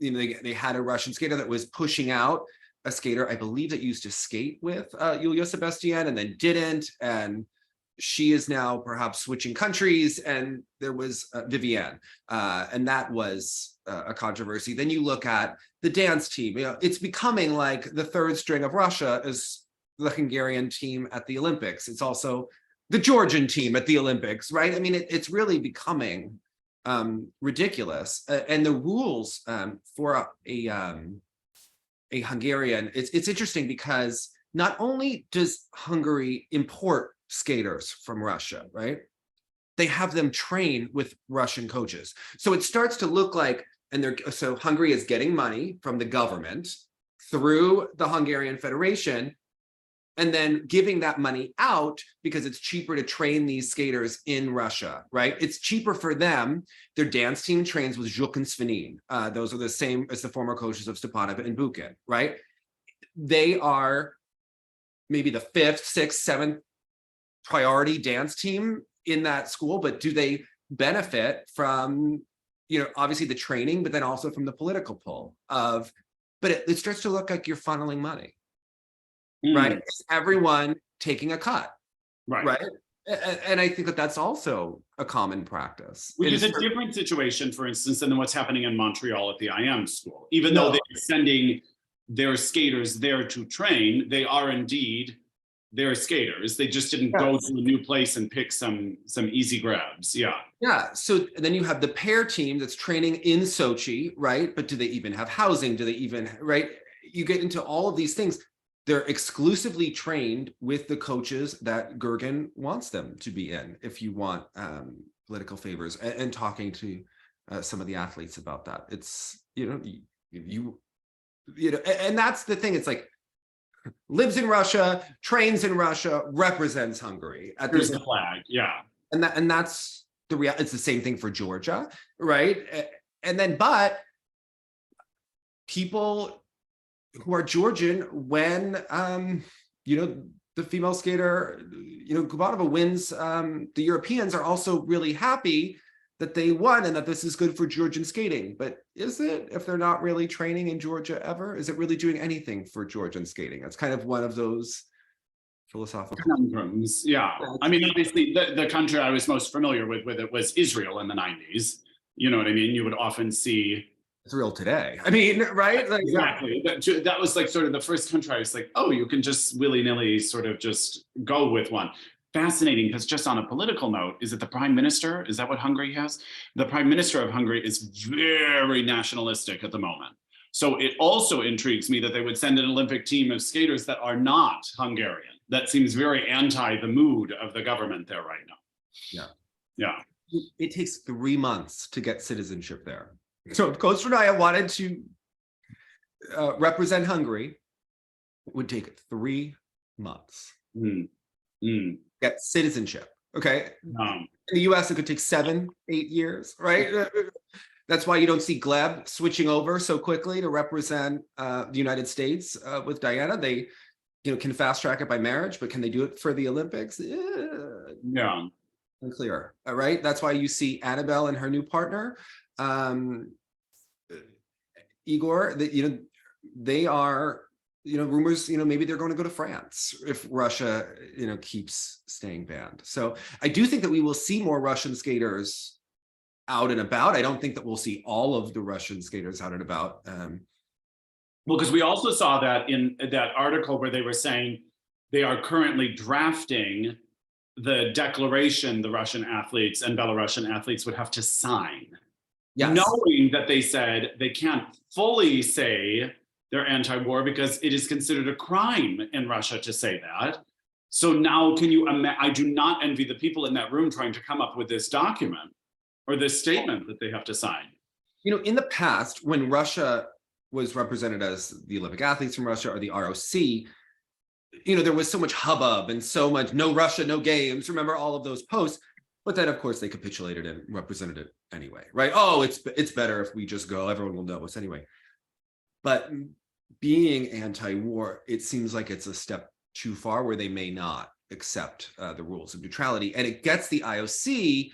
they had a Russian skater that was pushing out a skater, I believe, that used to skate with Julia Sebastian and then didn't. And she is now perhaps switching countries, and there was Vivienne, and that was a controversy. Then you look at the dance team. It's becoming like the third string of Russia is the Hungarian team at the Olympics. It's also the Georgian team at the Olympics, right? I mean, it's really becoming ridiculous. And the rules for a Hungarian, it's interesting because not only does Hungary import skaters from Russia, right? They have them train with Russian coaches. So it starts to look like, so Hungary is getting money from the government through the Hungarian Federation, and then giving that money out because it's cheaper to train these skaters in Russia, right? It's cheaper for them. Their dance team trains with Zhuk and Svenin. Those are the same as the former coaches of Stepanov and Bukin, right? They are maybe the 5th, 6th, 7th priority dance team in that school, but do they benefit from, obviously the training, but then also from the political pull of, but it starts to look like you're funneling money, right? It's everyone taking a cut, right? And I think that that's also a common practice. Which is a different situation, for instance, than what's happening in Montreal at the IM school. Even though they're sending their skaters there to train, they are indeed their skaters. They just didn't go to a new place and pick some easy grabs. Yeah. So then you have the pair team that's training in Sochi, right? But do they even have housing? Do they even, right? You get into all of these things. They're exclusively trained with the coaches that Gergen wants them to be in, if you want political favors, and talking to some of the athletes about that. It's, and that's the thing. It's like, lives in Russia, trains in Russia, represents Hungary. There's the flag, yeah. And that's the reality. It's the same thing for Georgia, right? And then, but people who are Georgian, when the female skater, Kubanova wins, the Europeans are also really happy that they won and that this is good for Georgian skating. But is it, if they're not really training in Georgia ever? Is it really doing anything for Georgian skating? That's kind of one of those philosophical conundrums. Yeah. I mean, obviously, the country I was most familiar with it was Israel in the 90s. You know what I mean? You would often see Israel today. I mean, right? Like, exactly. That was like sort of the first country I was like, oh, you can just willy-nilly sort of just go with one. Fascinating, because just on a political note, is it the prime minister? Is that what Hungary has? The prime minister of Hungary is very nationalistic at the moment. So it also intrigues me that they would send an Olympic team of skaters that are not Hungarian. That seems very anti the mood of the government there right now. Yeah. It takes 3 months to get citizenship there. So Kostornaia wanted to represent Hungary, it would take 3 months. Get citizenship. Okay. In the US, it could take 7-8 years, right? That's why you don't see Gleb switching over so quickly to represent the United States with Diana. They, can fast track it by marriage, but can they do it for the Olympics? Yeah. Unclear. All right. That's why you see Annabelle and her new partner, Igor. That they are. Rumors. Maybe they're going to go to France if Russia, keeps staying banned. So I do think that we will see more Russian skaters out and about. I don't think that we'll see all of the Russian skaters out and about. Well, because we also saw that in that article where they were saying they are currently drafting the declaration the Russian athletes and Belarusian athletes would have to sign. Yes. Knowing that they said they can't fully say they're anti-war because it is considered a crime in Russia to say that. So now can you imagine, I do not envy the people in that room trying to come up with this document or this statement that they have to sign. In the past, when Russia was represented as the Olympic athletes from Russia or the ROC, there was so much hubbub and so much no Russia, no games. Remember all of those posts? But then, of course, they capitulated and represented it anyway, right? Oh, it's better if we just go. Everyone will know us anyway. But being anti-war, it seems like it's a step too far where they may not accept the rules of neutrality. And it gets the IOC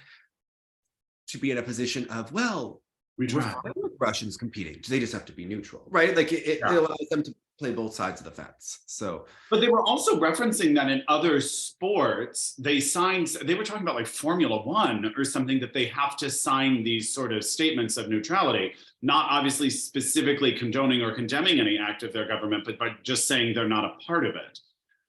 to be in a position of, well, we're fine with Russians competing. They just have to be neutral, right? Like it allows them to play both sides of the fence. So, but they were also referencing that in other sports, they were talking about like Formula One or something, that they have to sign these sort of statements of neutrality, not obviously specifically condoning or condemning any act of their government, but by just saying they're not a part of it.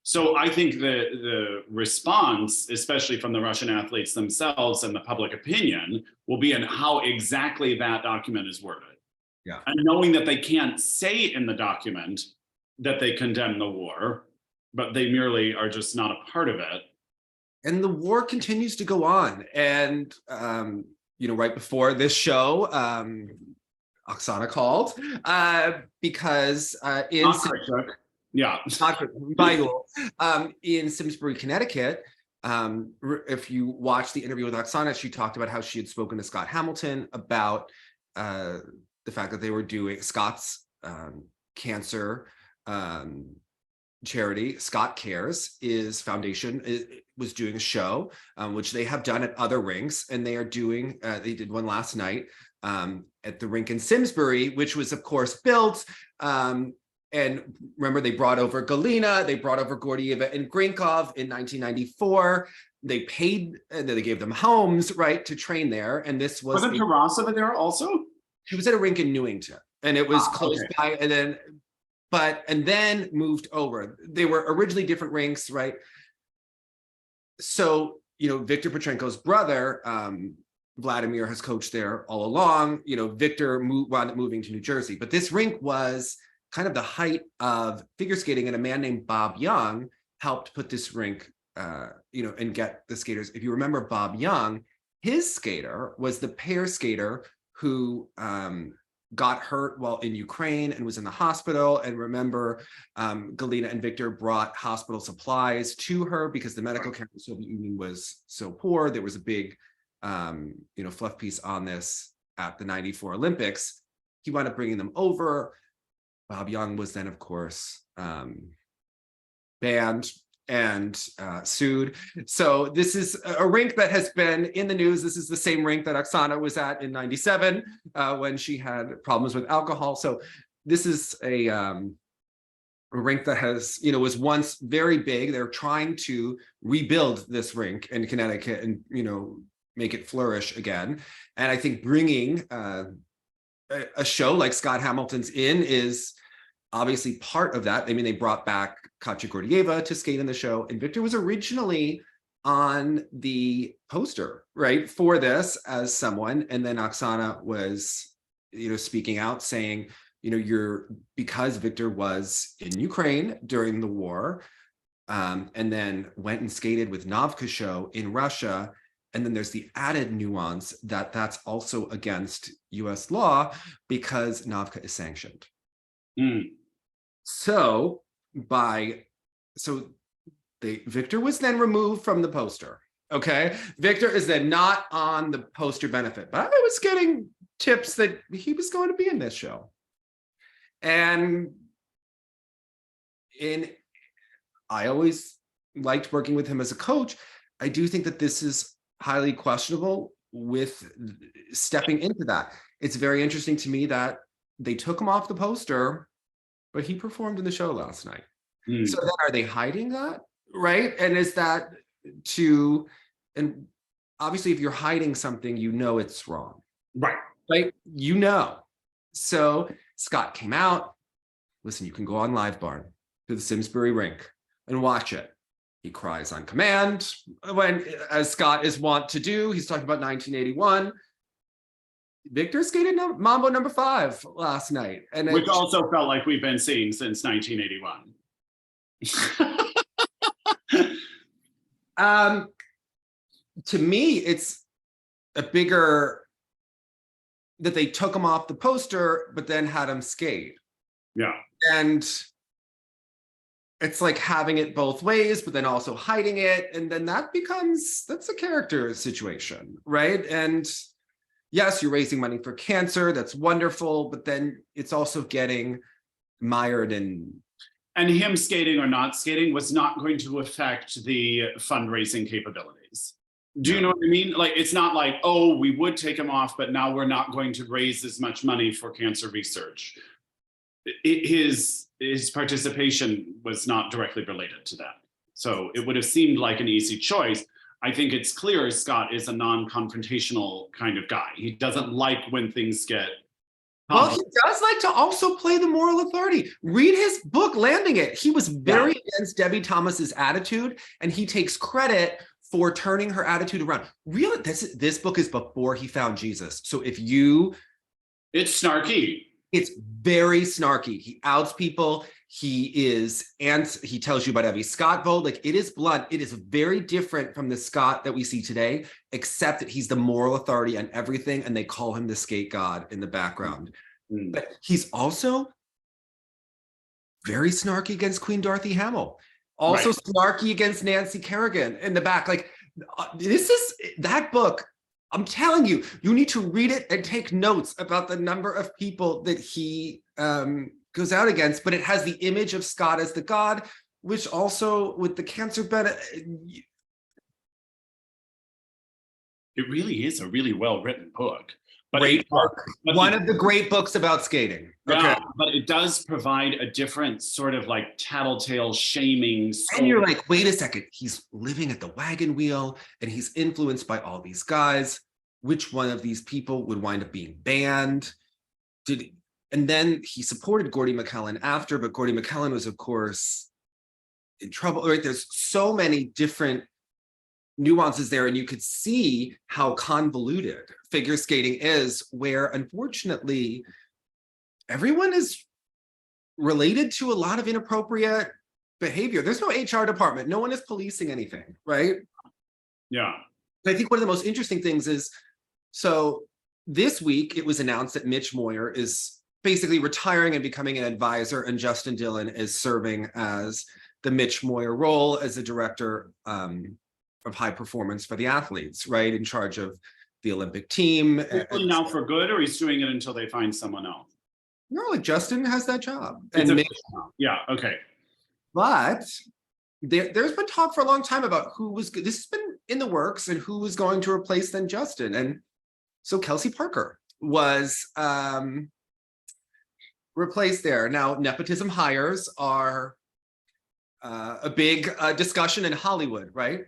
So I think the response, especially from the Russian athletes themselves and the public opinion, will be in how exactly that document is worded. Yeah. And knowing that they can't say in the document that they condemn the war, but they merely are just not a part of it. And the war continues to go on. And, right before this show, Oksana called because in in Simsbury, Connecticut, if you watch the interview with Oksana, she talked about how she had spoken to Scott Hamilton about the fact that they were doing Scott's cancer charity, Scott C.A.R.E.S is foundation, was doing a show, which they have done at other rinks, and they are doing, they did one last night at the rink in Simsbury, which was of course built. And remember, they brought over Galina, they brought over Gordieva and Grinkov in 1994. They paid, they gave them homes, right, to train there. And this was— Wasn't Tarasova there also? She was at a rink in Newington, and it was close by, and then moved over. They were originally different rinks, right? So, Viktor Petrenko's brother, Vladimir, has coached there all along. Viktor wound up moving to New Jersey, but this rink was kind of the height of figure skating, and a man named Bob Young helped put this rink, and get the skaters. If you remember Bob Young, his skater was the pair skater who got hurt while in Ukraine and was in the hospital. And remember, Galina and Viktor brought hospital supplies to her because the medical care in the Soviet Union was so poor. There was a big, fluff piece on this at the '94 Olympics. He wound up bringing them over. Bob Young was then, of course, banned and sued. So this is a rink that has been in the news. This is the same rink that Oksana was at in '97 when she had problems with alcohol. So this is a rink that has, was once very big. They're trying to rebuild this rink in Connecticut and, make it flourish again. And I think bringing a show like Scott Hamilton's is obviously part of that. I mean, they brought back Katya Gordieva to skate in the show, and Viktor was originally on the poster, right, for this as someone. And then Oksana was, speaking out saying, because Viktor was in Ukraine during the war, and then went and skated with Novka show in Russia. And then there's the added nuance that that's also against US law because Novka is sanctioned. Mm. Victor was then removed from the poster. Okay, Victor is then not on the poster benefit, but I was getting tips that he was going to be in this show. And I always liked working with him as a coach. I do think that this is highly questionable with stepping into that. It's very interesting to me that they took him off the poster, but he performed in the show last night. So then are they hiding that? Right? And is that and obviously if you're hiding something, you know it's wrong. Right. Right? You know. So Scott came out. Listen, you can go on Live Barn to the Simsbury rink and watch it. He cries on command when, as Scott is wont to do, he's talking about 1981. Victor skated Mambo number 5 last night. And which also felt like we've been seeing since 1981. To me, it's a bigger that they took him off the poster, but then had him skate. Yeah. And it's like having it both ways, but then also hiding it. And then that's a character situation, right? And yes, you're raising money for cancer. That's wonderful. But then it's also getting mired in. And him skating or not skating was not going to affect the fundraising capabilities. Do you know what I mean? Like, it's not like, oh, we would take him off, but now we're not going to raise as much money for cancer research. His participation was not directly related to that. So it would have seemed like an easy choice. I think it's clear Scott is a non-confrontational kind of guy. He doesn't like when things get... Well, he does like to also play the moral authority. Read his book, Landing It. He was very against Debi Thomas's attitude, and he takes credit for turning her attitude around. Really, this book is before he found Jesus. So if you... It's snarky. It's very snarky. He outs people. He tells you about every Scott vote. Like, it is blunt. It is very different from the Scott that we see today, except that he's the moral authority on everything, and they call him the skate god in the background. But he's also very snarky against Queen Dorothy Hamill. Also snarky against Nancy Kerrigan in the back. Like, that book, I'm telling you, you need to read it and take notes about the number of people that he goes out against. But it has the image of Scott as the god, which also with the cancer benefit. It really is a really well-written book. Great book. One of the great books about skating. Yeah, but it does provide a different sort of like tattletale shaming. And you're like, wait a second, he's living at the wagon wheel and he's influenced by all these guys. Which one of these people would wind up being banned? And then he supported Gordy McKellen after, but Gordy McKellen was, of course, in trouble. Right? There's so many different nuances there, and you could see how convoluted figure skating is, where unfortunately everyone is related to a lot of inappropriate behavior. There's no HR department. No one is policing anything, right? Yeah. I think one of the most interesting things is, so this week it was announced that Mitch Moyer is basically retiring and becoming an advisor, and Justin Dillon is serving as the Mitch Moyer role as the director of high performance for the athletes, right? In charge of the Olympic team. Now for good, or he's doing it until they find someone else? No, like Justin has that job. Yeah, okay. But there's been talk for a long time about this has been in the works and who was going to replace then Justin. And so Kelsey Parker was replaced there. Now, nepotism hires are a big discussion in Hollywood, right?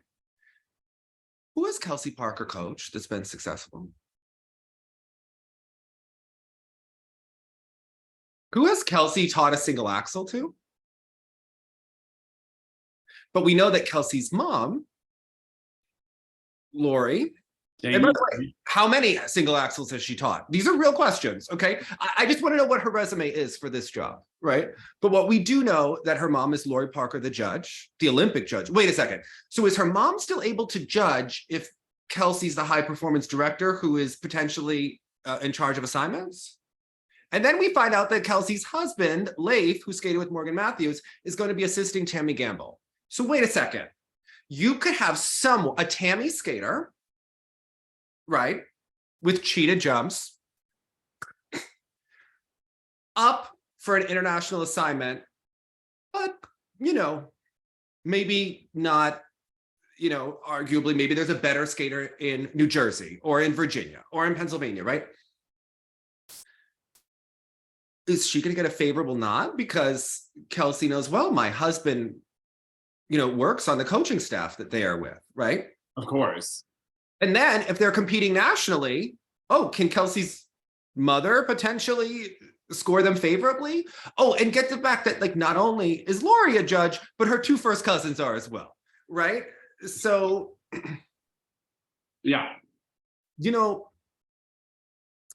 Who has Kelsey Parker coached that's been successful? Who has Kelsey taught a single axel to? But we know that Kelsey's mom, Lori, and by the way, how many single axles has she taught? These are real questions, okay? I just want to know what her resume is for this job, right? But what we do know that her mom is Lori Parker, the judge, the Olympic judge. Wait a second. So is her mom still able to judge if Kelsey's the high performance director who is potentially in charge of assignments? And then we find out that Kelsey's husband, Leif, who skated with Morgan Matthews, is going to be assisting Tammy Gamble. So wait a second. You could have a Tammy skater, right, with cheetah jumps, up for an international assignment, but, maybe not, arguably, maybe there's a better skater in New Jersey or in Virginia or in Pennsylvania, right? Is she going to get a favorable nod because Kelsey knows, well, my husband, works on the coaching staff that they are with, right? Of course. And then if they're competing nationally, can Kelsey's mother potentially score them favorably? And get the fact that not only is Lori a judge, but her two first cousins are as well, right? So, yeah.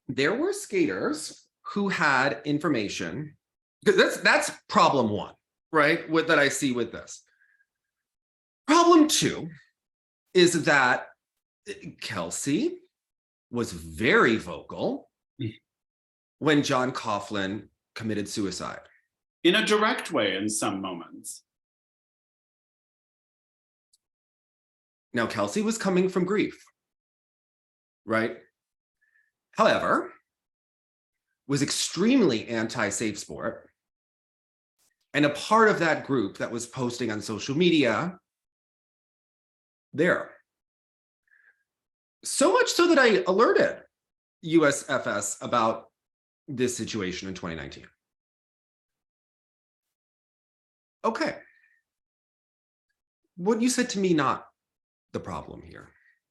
There were skaters who had information, because that's problem one, right? That I see with this. Problem two is that Kelsey was very vocal when John Coughlin committed suicide. In a direct way in some moments. Now, Kelsey was coming from grief, right? However, was extremely anti-safe sport. And a part of that group that was posting on social media there. So much so that I alerted USFS about this situation in 2019. Okay. What you said to me, not the problem here.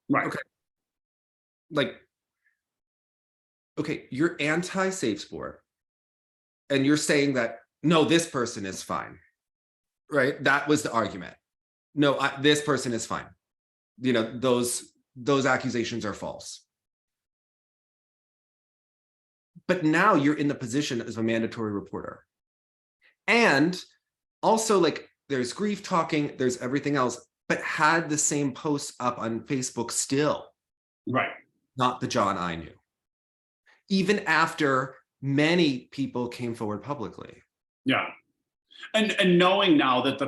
Right. Okay. Okay, you're anti-safe sport, and you're saying that, no, this person is fine, right? That was the argument. No, this person is fine. Those accusations are false. But now you're in the position as a mandatory reporter. And also, there's grief talking, there's everything else, but had the same posts up on Facebook still. Right. Not the John I knew. Even after many people came forward publicly. Yeah. And knowing now that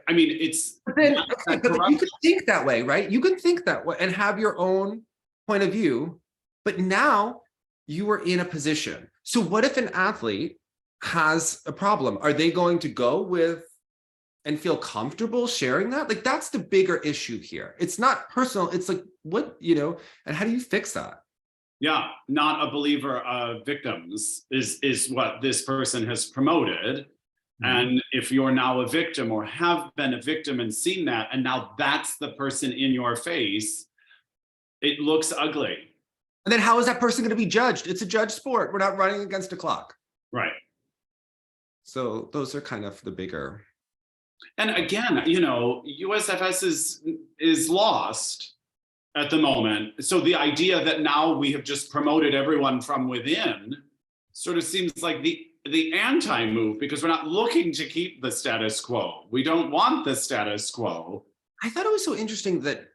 it's... But you could think that way, right? You could think that way and have your own point of view, but now you are in a position. So what if an athlete has a problem? Are they going to go with and feel comfortable sharing that? That's the bigger issue here. It's not personal. It's what, and how do you fix that? Yeah, not a believer of victims is what this person has promoted. Mm-hmm. And if you're now a victim or have been a victim and seen that, and now that's the person in your face, it looks ugly. And then how is that person going to be judged? It's a judge sport. We're not running against a clock. Right. So those are kind of the bigger. And again, USFS is lost at the moment. So the idea that now we have just promoted everyone from within sort of seems like the anti-move, because we're not looking to keep the status quo. We don't want the status quo. I thought it was so interesting that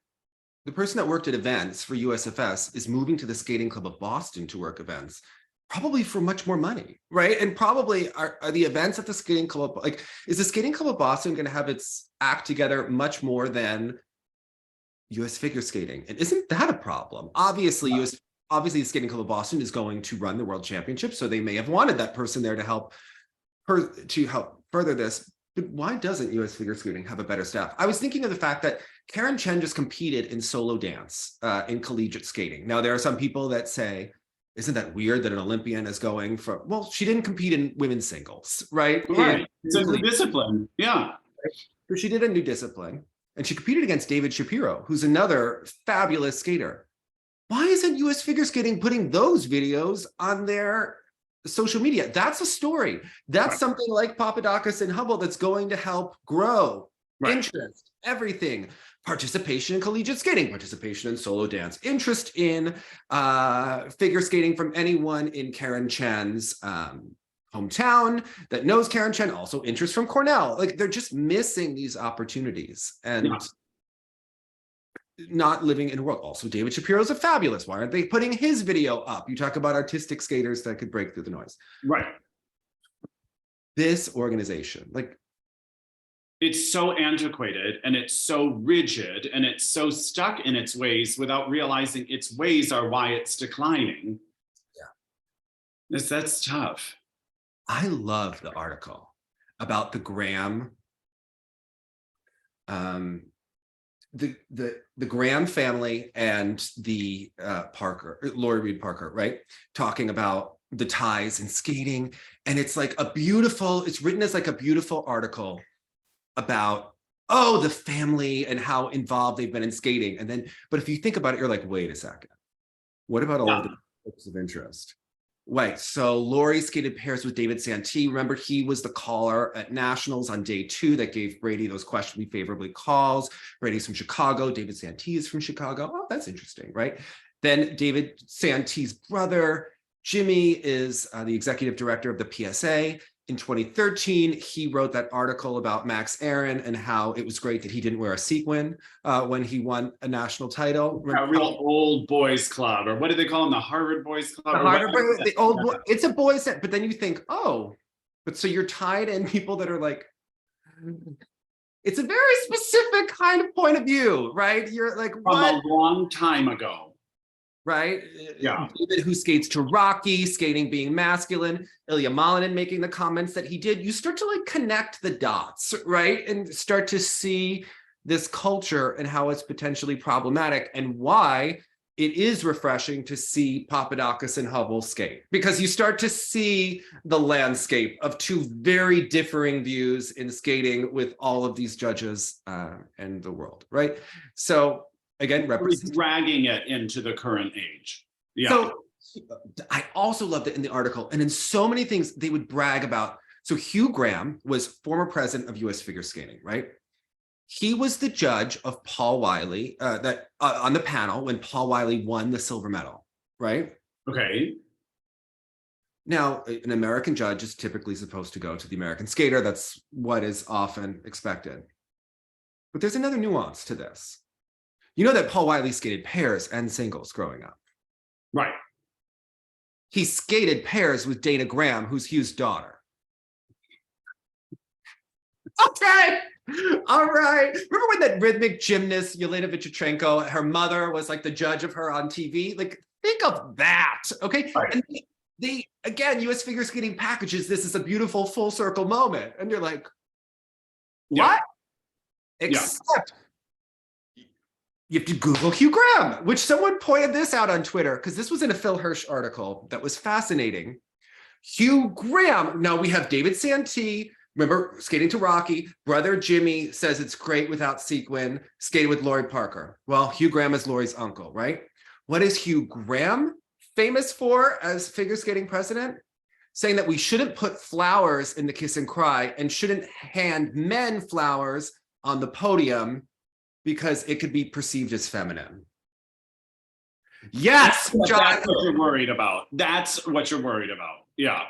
the person that worked at events for USFS is moving to the Skating Club of Boston to work events, probably for much more money, right? And probably are the events at the Skating Club, is the Skating Club of Boston going to have its act together much more than US figure skating? And isn't that a problem? Obviously, the Skating Club of Boston is going to run the World Championship, so they may have wanted that person there to help further this. But why doesn't US figure skating have a better staff? I was thinking of the fact that Karen Chen just competed in solo dance in collegiate skating. Now, there are some people that say, isn't that weird that an Olympian is going for, well, she didn't compete in women's singles, right? Right. It's a new discipline. Yeah. So she did a new discipline. And she competed against David Shapiro, who's another fabulous skater. Why isn't US Figure Skating putting those videos on their social media? That's a story. That's something like Papadakis and Hubbell that's going to help grow interest, everything. Participation in collegiate skating, participation in solo dance, interest in figure skating from anyone in Karen Chen's hometown that knows Karen Chen, also interest from Cornell. They're just missing these opportunities. And not living in a world. Also, David Shapiro's a fabulous. Why aren't they putting his video up? You talk about artistic skaters that could break through the noise. Right. This organization, like, it's so antiquated and it's so rigid and it's so stuck in its ways without realizing its ways are why it's declining. Yeah. That's tough. I love the article about the Graham, the Graham family and the Lori Reed Parker, right? Talking about the ties in skating. And it's like it's written as like a beautiful article about, oh, the family and how involved they've been in skating. And then, but if you think about it, you're like, wait a second. What about all of the groups of interest? Right, so Lori skated pairs with David Santee. Remember, he was the caller at Nationals on day 2 that gave Brady those questionably favorably calls. Brady's from Chicago, David Santee is from Chicago. Oh, that's interesting, right? Then David Santee's brother, Jimmy, is the executive director of the PSA. In 2013, he wrote that article about Max Aaron and how it was great that he didn't wear a sequin when he won a national title. A real old boys club, or what do they call them? The Harvard Boys Club? The old boy, it's a boys set, but then you think, oh, but so you're tied in people that are like, it's a very specific kind of point of view, right? You're like, from what? a long time ago. Right? Yeah. David, who skates to Rocky, skating being masculine, Ilya Malinin making the comments that he did, you start to like connect the dots, right? And start to see this culture and how it's potentially problematic and why it is refreshing to see Papadakis and Hubbell skate, because you start to see the landscape of two very differing views in skating with all of these judges and the world, right? So again, dragging it into the current age. Yeah. So I also loved it in the article, and in so many things they would brag about. So Hugh Graham was former president of US figure skating, right? He was the judge of Paul Wiley on the panel when Paul Wiley won the silver medal, right? Okay. Now, an American judge is typically supposed to go to the American skater. That's what is often expected. But there's another nuance to this. You know that Paul Wiley skated pairs and singles growing up. Right. He skated pairs with Dana Graham, who's Hugh's daughter. Okay. All right. Remember when that rhythmic gymnast, Alena Kostornaia, her mother was like the judge of her on TV? Like, think of that. Okay. Right. And they, again, US figure skating packages this is a beautiful full circle moment. And you're like, what? Yeah. Except you have to Google Hugh Graham, which someone pointed this out on Twitter, because this was in a Phil Hirsch article that was fascinating. Hugh Graham, now we have David Santee, remember, skating to Rocky, brother Jimmy says it's great without sequin, skated with Lori Parker. Well, Hugh Graham is Lori's uncle, right? What is Hugh Graham famous for as figure skating president? Saying that we shouldn't put flowers in the kiss and cry and shouldn't hand men flowers on the podium because it could be perceived as feminine. Yes, John. That's what you're worried about. That's what you're worried about. Yeah.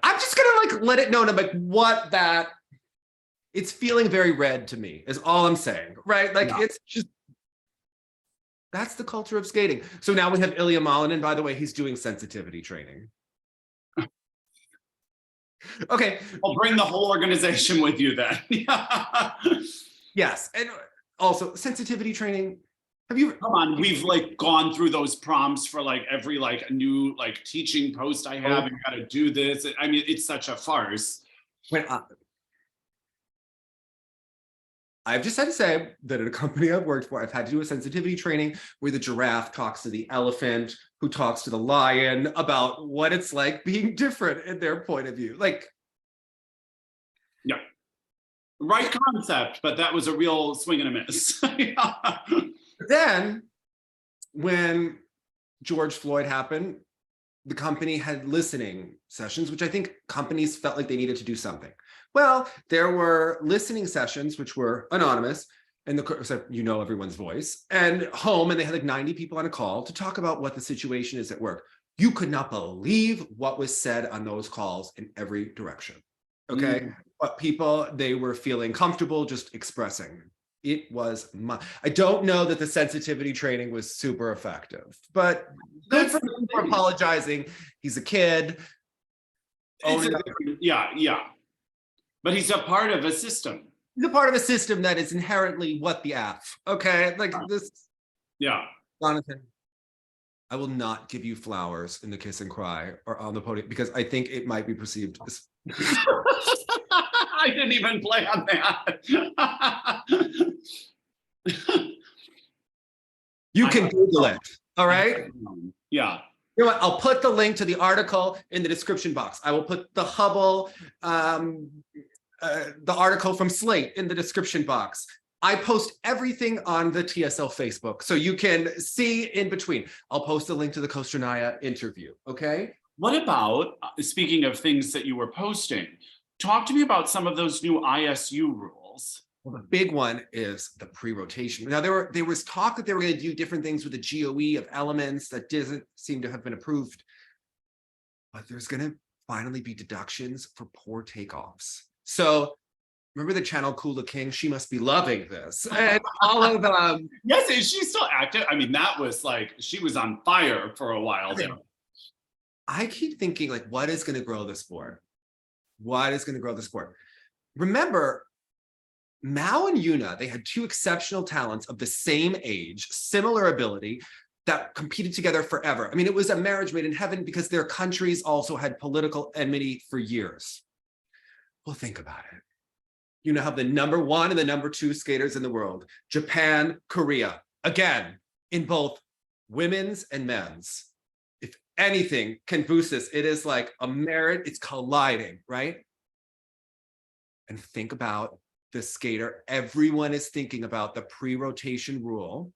I'm just gonna like let it know, I'm like, what that, it's feeling very red to me, is all I'm saying, right? Like, it's just, that's the culture of skating. So now we have Ilya Malinin, by the way, he's doing sensitivity training. Okay. I'll bring the whole organization with you then. Yes, and also sensitivity training. Have you? Come on, we've like gone through those prompts for like every like new like teaching post I have. You got to do this. I mean, it's such a farce. When I've just had to say that at a company I've worked for, I've had to do a sensitivity training where the giraffe talks to the elephant, who talks to the lion about what it's like being different in their point of view. Like, yeah. Right concept, but that was a real swing and a miss. Then, when George Floyd happened, the company had listening sessions, which I think companies felt like they needed to do something. Well, there were listening sessions, which were anonymous, and so you know everyone's voice, and home, and they had like 90 people on a call to talk about what the situation is at work. You could not believe what was said on those calls in every direction. Okay. But people, they were feeling comfortable just expressing. It was I don't know that the sensitivity training was super effective, but good for him for apologizing. He's a kid. Yeah. But he's a part of a system. He's a part of a system that is inherently what the F. Okay, like this. Yeah. Jonathan, I will not give you flowers in the kiss and cry or on the podium because I think it might be perceived as. I didn't even play on that. You can Google it. All right. Yeah. You know what? I'll put the link to the article in the description box. I will put the Hubbell, the article from Slate in the description box. I post everything on the TSL Facebook, so you can see in between. I'll post a link to the Kostornaia interview, okay? What about, speaking of things that you were posting, talk to me about some of those new ISU rules. Well, the big one is the pre-rotation. Now, there was talk that they were going to do different things with the GOE of elements that doesn't seem to have been approved. But there's going to finally be deductions for poor takeoffs. So remember the channel Kula King? She must be loving this. And all of them. Yes, is she still active? I mean, that was like, she was on fire for a while there. I keep thinking, like, what is going to grow the sport? What is going to grow the sport? Remember, Mao and Yuna, they had two exceptional talents of the same age, similar ability, that competed together forever. I mean, it was a marriage made in heaven because their countries also had political enmity for years. Well, think about it. You now have the #1 and the #2 skaters in the world, Japan, Korea, again, in both women's and men's. If anything can boost this, it is like a merit, it's colliding, right? And think about the skater. Everyone is thinking about the pre-rotation rule.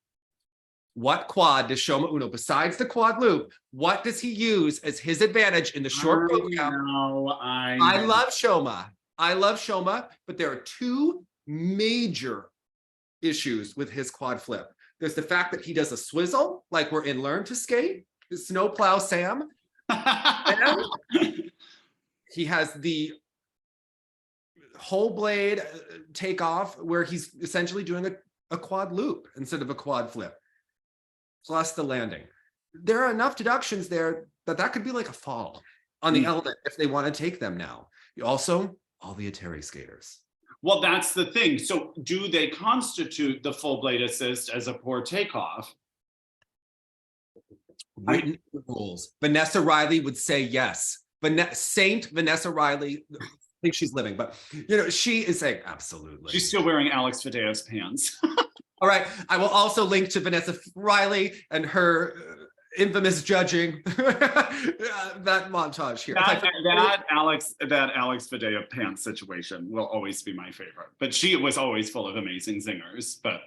What quad does Shoma Uno, besides the quad loop, what does he use as his advantage in the short program? I love Shoma. I love Shoma, but there are two major issues with his quad flip. There's the fact that he does a swizzle, like we're in Learn to Skate, Snowplow Sam. And he has the whole blade takeoff where he's essentially doing a quad loop instead of a quad flip, plus the landing. There are enough deductions there that could be like a fall on the element if they want to take them now. Also, all the Eteri skaters. Well, that's the thing. So do they constitute the full blade assist as a poor takeoff? Written rules. Vanessa Riley would say yes. Saint Vanessa Riley, I think she's living, but you know, she is saying absolutely. She's still wearing Alex Fadea's pants. All right. I will also link to Vanessa Riley and her infamous judging that montage here. That Alex Fadea pants situation will always be my favorite. But she was always full of amazing zingers. But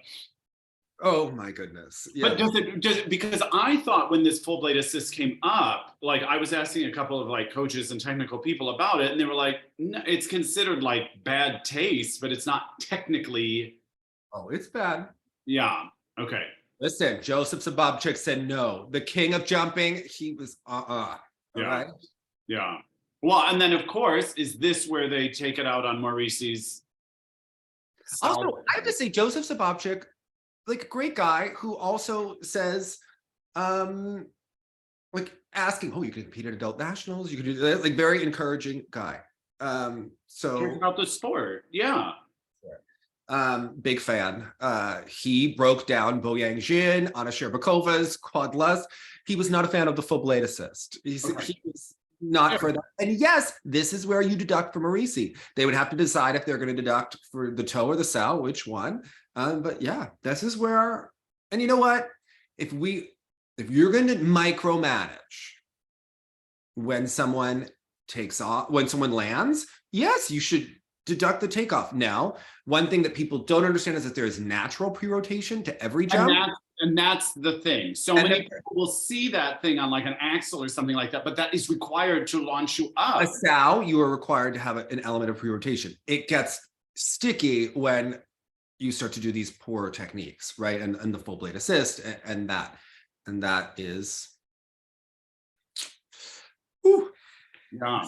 oh my goodness. Yeah. But does it because I thought when this full blade assist came up, like I was asking a couple of like coaches and technical people about it, and they were like, no, it's considered like bad taste, but it's not technically. Oh, it's bad. Yeah. Okay. Listen, Joseph Sababchik said no. The king of jumping, he was Yeah. Right? Yeah. Well, and then of course, is this where they take it out on Maurice's? Also, I have to say, Joseph Sababchik, like a great guy who also says, like asking, oh, you can compete at adult nationals, you can do that, like very encouraging guy. So cares about the sport, yeah. Big fan. He broke down Boyang Jin, Anna Sherbakova's quad lust. He was not a fan of the full blade assist. He was not for that. And yes, this is where you deduct for Maurice. They would have to decide if they're going to deduct for the toe or the sow, which one. But yeah, this is where, and you know what? If you're going to micromanage when someone takes off, when someone lands, yes, you should deduct the takeoff. Now, one thing that people don't understand is that there is natural pre-rotation to every jump. And that's the thing. So many people will see that thing on like an axle or something like that, but that is required to launch you up. A sow, you are required to have an element of pre-rotation. It gets sticky when you start to do these poor techniques, right? And the full blade assist and that is, whew. Yeah.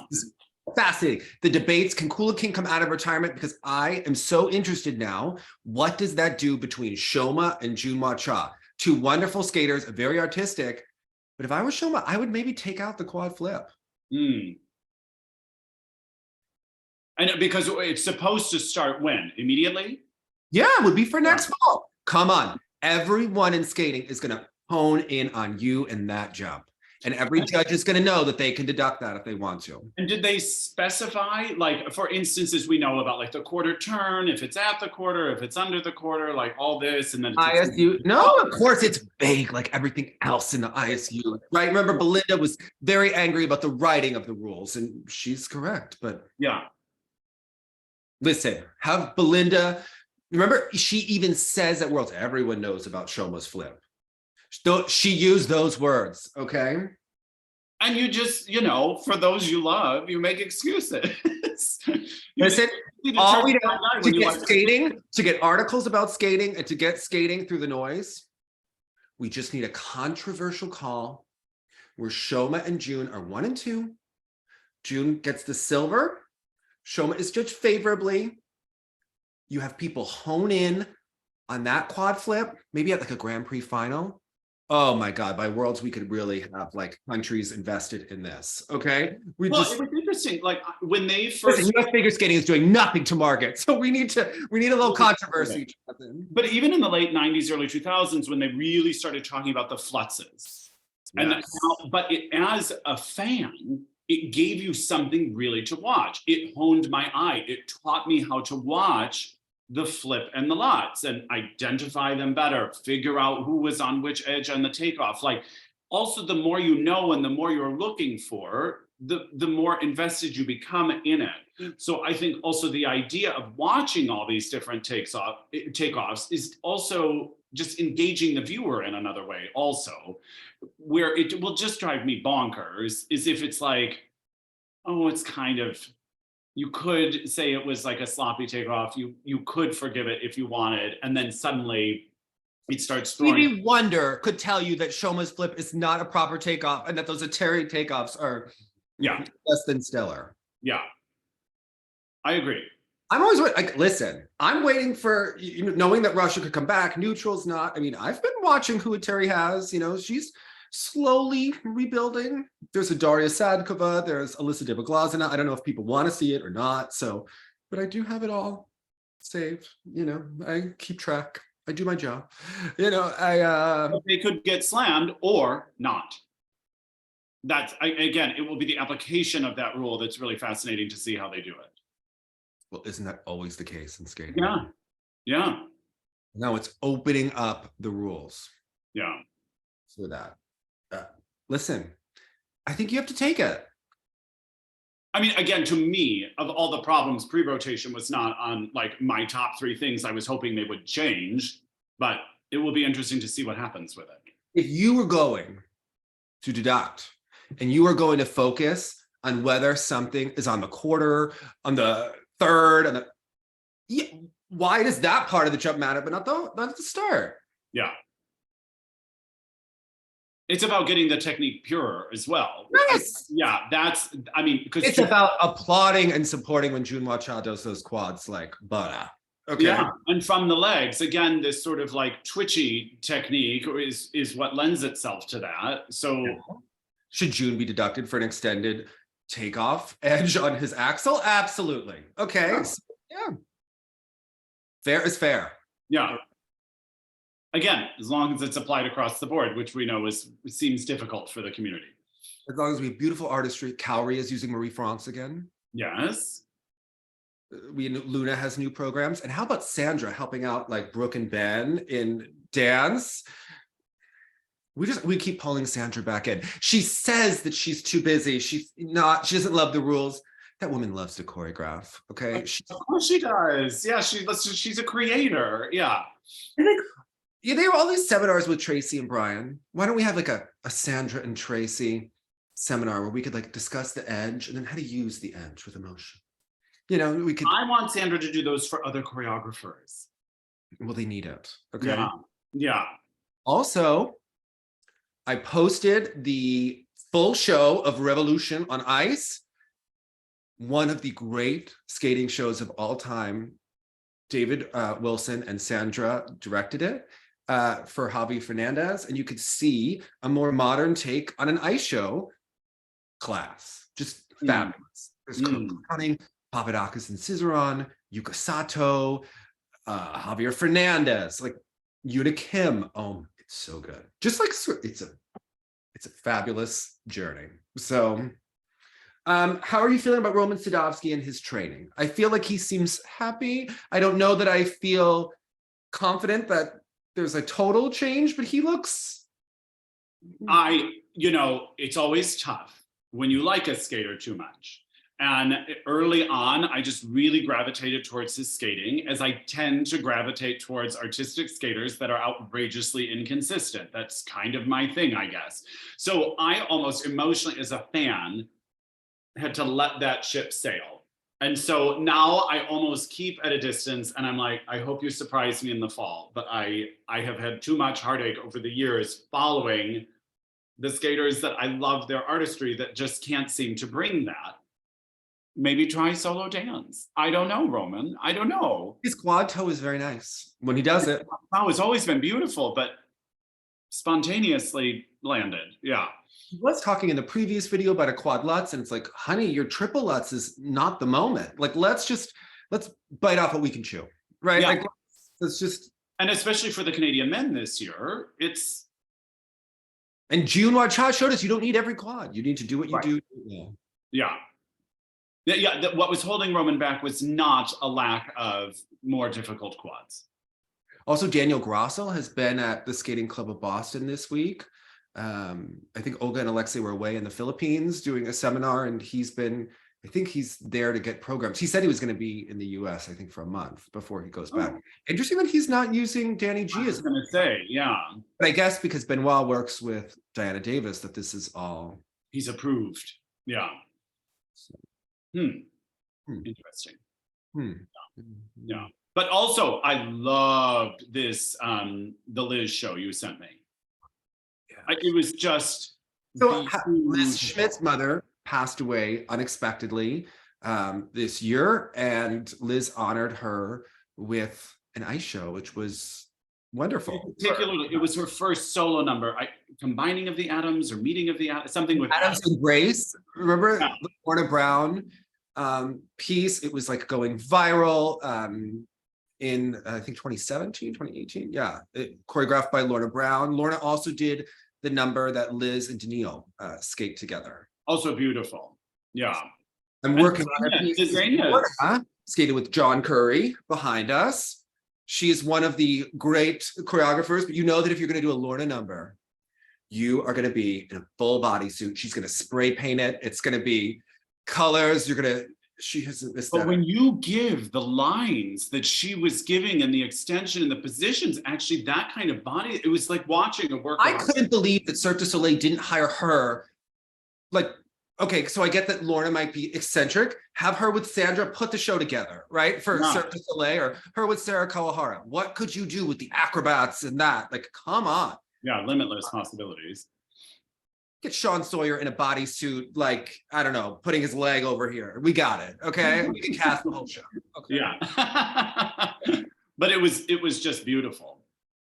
fascinating. The debates, can Kula King come out of retirement? Because I am so interested now. What does that do between Shoma and Junhwa Cha? Two wonderful skaters, very artistic. But if I was Shoma, I would maybe take out the quad flip. And because it's supposed to start when? Immediately? Yeah, it would be for next fall. Come on. Everyone in skating is going to hone in on you and that jump. And every judge is going to know that they can deduct that if they want to. And did they specify, like, for instances we know about, like the quarter turn, if it's at the quarter, if it's under the quarter, like all this, and then ISU? No, of course it's vague, like everything else in the ISU, right? Remember, Belinda was very angry about the writing of the rules, and she's correct. But yeah, listen, have Belinda. Remember, she even says at Worlds, everyone knows about Shoma's flip. She used those words, okay? And you just, for those you love, you make excuses. Listen, all we know to get skating, to get articles about skating, and to get skating through the noise, we just need a controversial call where Shoma and June are 1 and 2. June gets the silver. Shoma is judged favorably. You have people hone in on that quad flip, maybe at like a Grand Prix final. Oh my God, by Worlds, we could really have like countries invested in this, okay? It was interesting, like when they first— Listen, US figure skating is doing nothing to market, so we need a little controversy. But even in the late 90s, early 2000s, when they really started talking about the flutzes, as a fan, it gave you something really to watch. It honed my eye. It taught me how to watch the flip and the lots and identify them better, figure out who was on which edge on the takeoff. Like, also, the more you know and the more you're looking for, the more invested you become in it. So I think also the idea of watching all these different takeoffs is also just engaging the viewer in another way also, where it will just drive me bonkers, is if it's like, oh, it's kind of— you could say it was like a sloppy takeoff. You could forgive it if you wanted, and then suddenly it starts throwing. Stevie Wonder could tell you that Shoma's flip is not a proper takeoff, and that those Eteri takeoffs are less than stellar. Yeah, I agree. I'm always like, listen, I'm waiting for, knowing that Russia could come back. Neutral's not. I mean, I've been watching who Eteri has. She's slowly rebuilding. There's a Daria Sadkova, there's Alyssa Debeglazina. I don't know if people want to see it or not. So, but I do have it all saved. I keep track. I do my job. They could get slammed or not. Again, it will be the application of that rule that's really fascinating to see how they do it. Well, isn't that always the case in skating? Yeah. Now it's opening up the rules. Yeah. For that. Listen, I think you have to take it. I mean, again, to me, of all the problems, pre-rotation was not on like my top 3 things I was hoping they would change, but it will be interesting to see what happens with it. If you were going to deduct and you are going to focus on whether something is on the quarter, on the third, why does that part of the jump matter, but not at the start? Yeah. It's about getting the technique purer as well. Yes. Yeah, because it's about applauding and supporting when Junhwa Cha does those quads like butter. Okay. Yeah, and from the legs, again, this sort of like twitchy technique is what lends itself to that. So should June be deducted for an extended takeoff edge on his axle? Absolutely. Okay. Yeah. Fair is fair. Yeah. Again, as long as it's applied across the board, which we know seems difficult for the community. As long as we have beautiful artistry. C.A.R.E. is using Marie France again. Yes. Luna has new programs. And how about Sandra helping out like Brooke and Ben in dance? We keep pulling Sandra back in. She says that she's too busy. She doesn't love the rules. That woman loves to choreograph. Okay. Of course she does. Yeah, she's a creator. Yeah. There were all these seminars with Tracy and Brian. Why don't we have like a Sandra and Tracy seminar where we could like discuss the edge and then how to use the edge with emotion? We could. I want Sandra to do those for other choreographers. Well, they need it. Okay. Yeah. Also, I posted the full show of Revolution on Ice. one of the great skating shows of all time. David Wilson and Sandra directed it for Javi Fernandez, and you could see a more modern take on an ice show class. Just fabulous. There's Cunning, Papadakis and Cizeron, Yuka Sato, Javier Fernandez, like Yuna Kim. Oh, it's so good. Just like it's a fabulous journey. So how are you feeling about Roman Sadovsky and his training? I feel like he seems happy. I don't know that I feel confident that there's a total change, but he looks... It's always tough when you like a skater too much. And early on, I just really gravitated towards his skating, as I tend to gravitate towards artistic skaters that are outrageously inconsistent. That's kind of my thing, I guess. So I almost emotionally, as a fan, had to let that ship sail. And so now I almost keep at a distance, and I'm like, I hope you surprise me in the fall. But I have had too much heartache over the years following the skaters that I love their artistry that just can't seem to bring that. Maybe try solo dance. I don't know, Roman. I don't know. His quad toe is very nice when he does it. Wow, it's always been beautiful, but spontaneously landed. Yeah. He was talking in the previous video about a quad Lutz, and it's like, honey, your triple Lutz is not the moment. Like, let's bite off what we can chew, right? Yeah. Like, let's just... And especially for the Canadian men this year, it's... And June Cha showed us you don't need every quad. You need to do what you do. Yeah. What was holding Roman back was not a lack of more difficult quads. Also, Daniel Grosso has been at the Skating Club of Boston this week. I think Olga and Alexei were away in the Philippines doing a seminar, and I think he's there to get programs. He said he was going to be in the US, I think, for a month before he goes back. Interesting that he's not using Danny G. I was going to say, yeah. But I guess because Benoit works with Diana Davis, that this is all... He's approved. Yeah. So. Interesting. Yeah. But also, I loved this, the Liz show you sent me. Yeah. It was just... So Liz Schmidt's mother passed away unexpectedly this year, and Liz honored her with an ice show, which was wonderful. Particularly, it was her first solo number, Combining of the Atoms or Meeting of the Atoms, something with Atoms and Grace. Remember the Lorna Brown piece? It was like going viral in I think 2017, 2018. Yeah, choreographed by Lorna Brown. Lorna also did the number that Liz and Daniil skate together. Also beautiful. Yeah. I'm working on a piece. Lorna skated with John Curry behind us. She is one of the great choreographers, but you know that if you're going to do a Lorna number, you are going to be in a full bodysuit. She's going to spray paint it. It's going to be colors. She has this. But when you give the lines that she was giving and the extension and the positions, actually that kind of body, it was like watching a work. I couldn't believe that Cirque du Soleil didn't hire her. Like, okay, so I get that Lorna might be eccentric. Have her with Sandra put the show together, right? For Cirque du Soleil, or her with Sarah Kawahara. What could you do with the acrobats and that? Like, come on. Yeah, limitless possibilities. Get Sean Sawyer in a bodysuit, like, I don't know, putting his leg over here. We got it, okay? We can cast the whole show. Okay. Yeah. But it was just beautiful.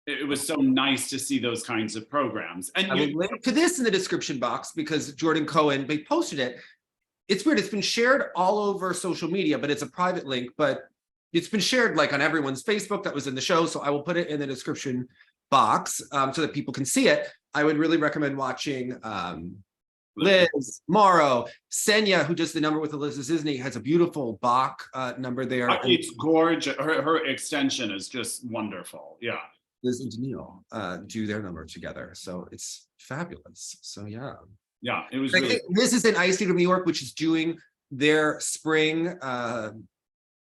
It was so nice to see those kinds of programs. And I will link to this in the description box because Jordan Cohen, they posted it. It's weird, it's been shared all over social media, but it's a private link, but it's been shared like on everyone's Facebook that was in the show. So I will put it in the description box so that people can see it. I would really recommend watching Liz, Morrow, Senya, who does the number with Elizabeth Disney, has a beautiful Bach number there. It's gorgeous. Her extension is just wonderful. Yeah. Liz and Daniil do their number together. So it's fabulous. So yeah. Yeah, it was I think Liz is in ISU of New York, which is doing their spring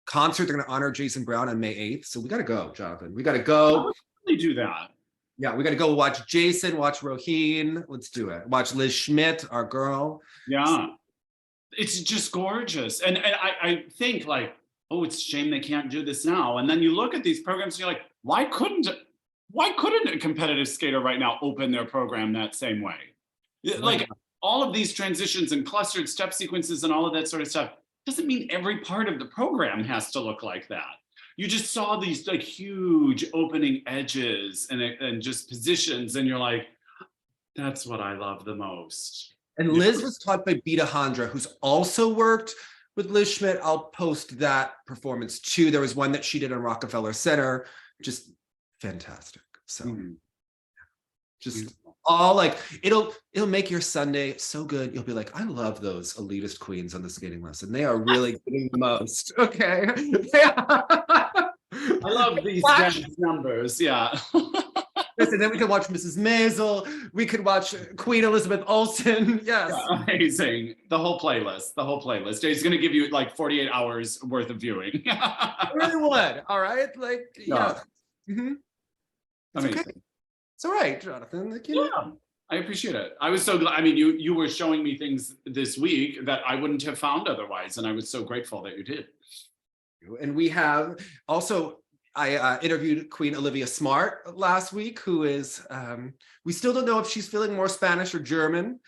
concert. They're going to honor Jason Brown on May 8th. So we got to go, Jonathan. We got to go. How they do that? Yeah, we got to go watch Jason, watch Roheen. Let's do it. Watch Liz Schmidt, our girl. Yeah, it's just gorgeous. And I think like, oh, it's a shame they can't do this now. And then you look at these programs and you're like, why couldn't a competitive skater right now open their program that same way? Like all of these transitions and clustered step sequences and all of that sort of stuff, doesn't mean every part of the program has to look like that. You just saw these like huge opening edges and just positions, and you're like, that's what I love the most. And Liz was taught by Beta Handra, who's also worked with Liz Schmidt. I'll post that performance too. There was one that she did in Rockefeller Center, just fantastic. So just all like, it'll make your Sunday so good. You'll be like, I love those elitist queens on the skating lesson. They are really getting the most. Okay. I love these dance numbers. Yeah. Listen, then we could watch Mrs. Maisel. We could watch Queen Elizabeth Olsen. Yes. Yeah, amazing. The whole playlist. The whole playlist. It's going to give you like 48 hours worth of viewing. I really would. All right. Like, yeah. Mm-hmm. Amazing. Okay. It's all right, Jonathan. Like, yeah, I appreciate it. I was so glad. I mean, you were showing me things this week that I wouldn't have found otherwise. And I was so grateful that you did. And we have also, I interviewed Queen Olivia Smart last week, who is, we still don't know if she's feeling more Spanish or German.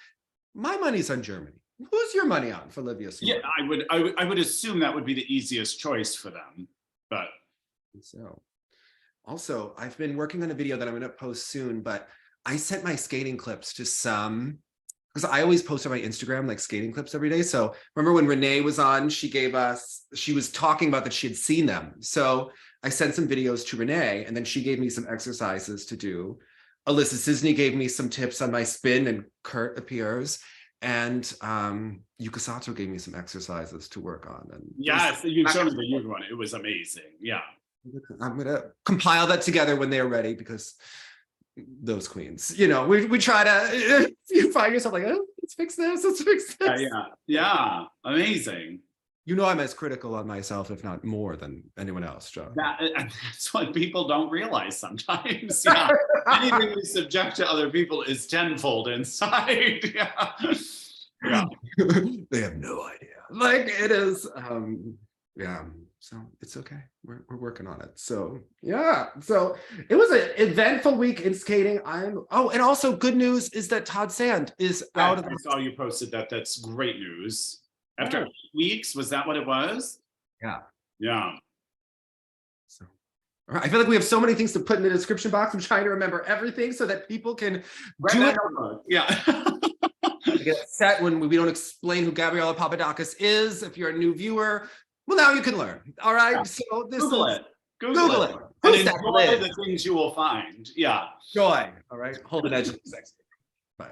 My money's on Germany. Who's your money on for Olivia Smart? Yeah, I would assume that would be the easiest choice for them, but. So, also, I've been working on a video that I'm going to post soon, but I sent my skating clips to some, because I always post on my Instagram like skating clips every day. So remember when Renee was on, she was talking about that she had seen them. So I sent some videos to Renee, and then she gave me some exercises to do. Alyssa Cisney gave me some tips on my spin, and Kurt appears. And Yuka Sato gave me some exercises to work on. And yes, you showed me the Yuka one. It was amazing. Yeah. I'm gonna compile that together when they're ready, because those queens, you know, we try to, you find yourself like, oh, let's fix this, let's fix this. Yeah, amazing. You know, I'm as critical on myself, if not more, than anyone else, John. That's what people don't realize sometimes. Yeah, anything we subject to other people is tenfold inside. Yeah. They have no idea. Like, it is, yeah. So it's okay. We're working on it. So yeah. So it was an eventful week in skating. And also good news is that Todd Sand is out of. I saw you posted that. That's great news. After 8 weeks, was that what it was? Yeah. Yeah. So all right. I feel like we have so many things to put in the description box. I'm trying to remember everything so that people can do it. Yeah. Get set when we don't explain who Gabriella Papadakis is. If you're a new viewer, well, now you can learn. All right. Yeah. So this Google is it. Google it. And enjoy the things you will find. Yeah. Joy. All right. Hold an edge of the sex. Bye.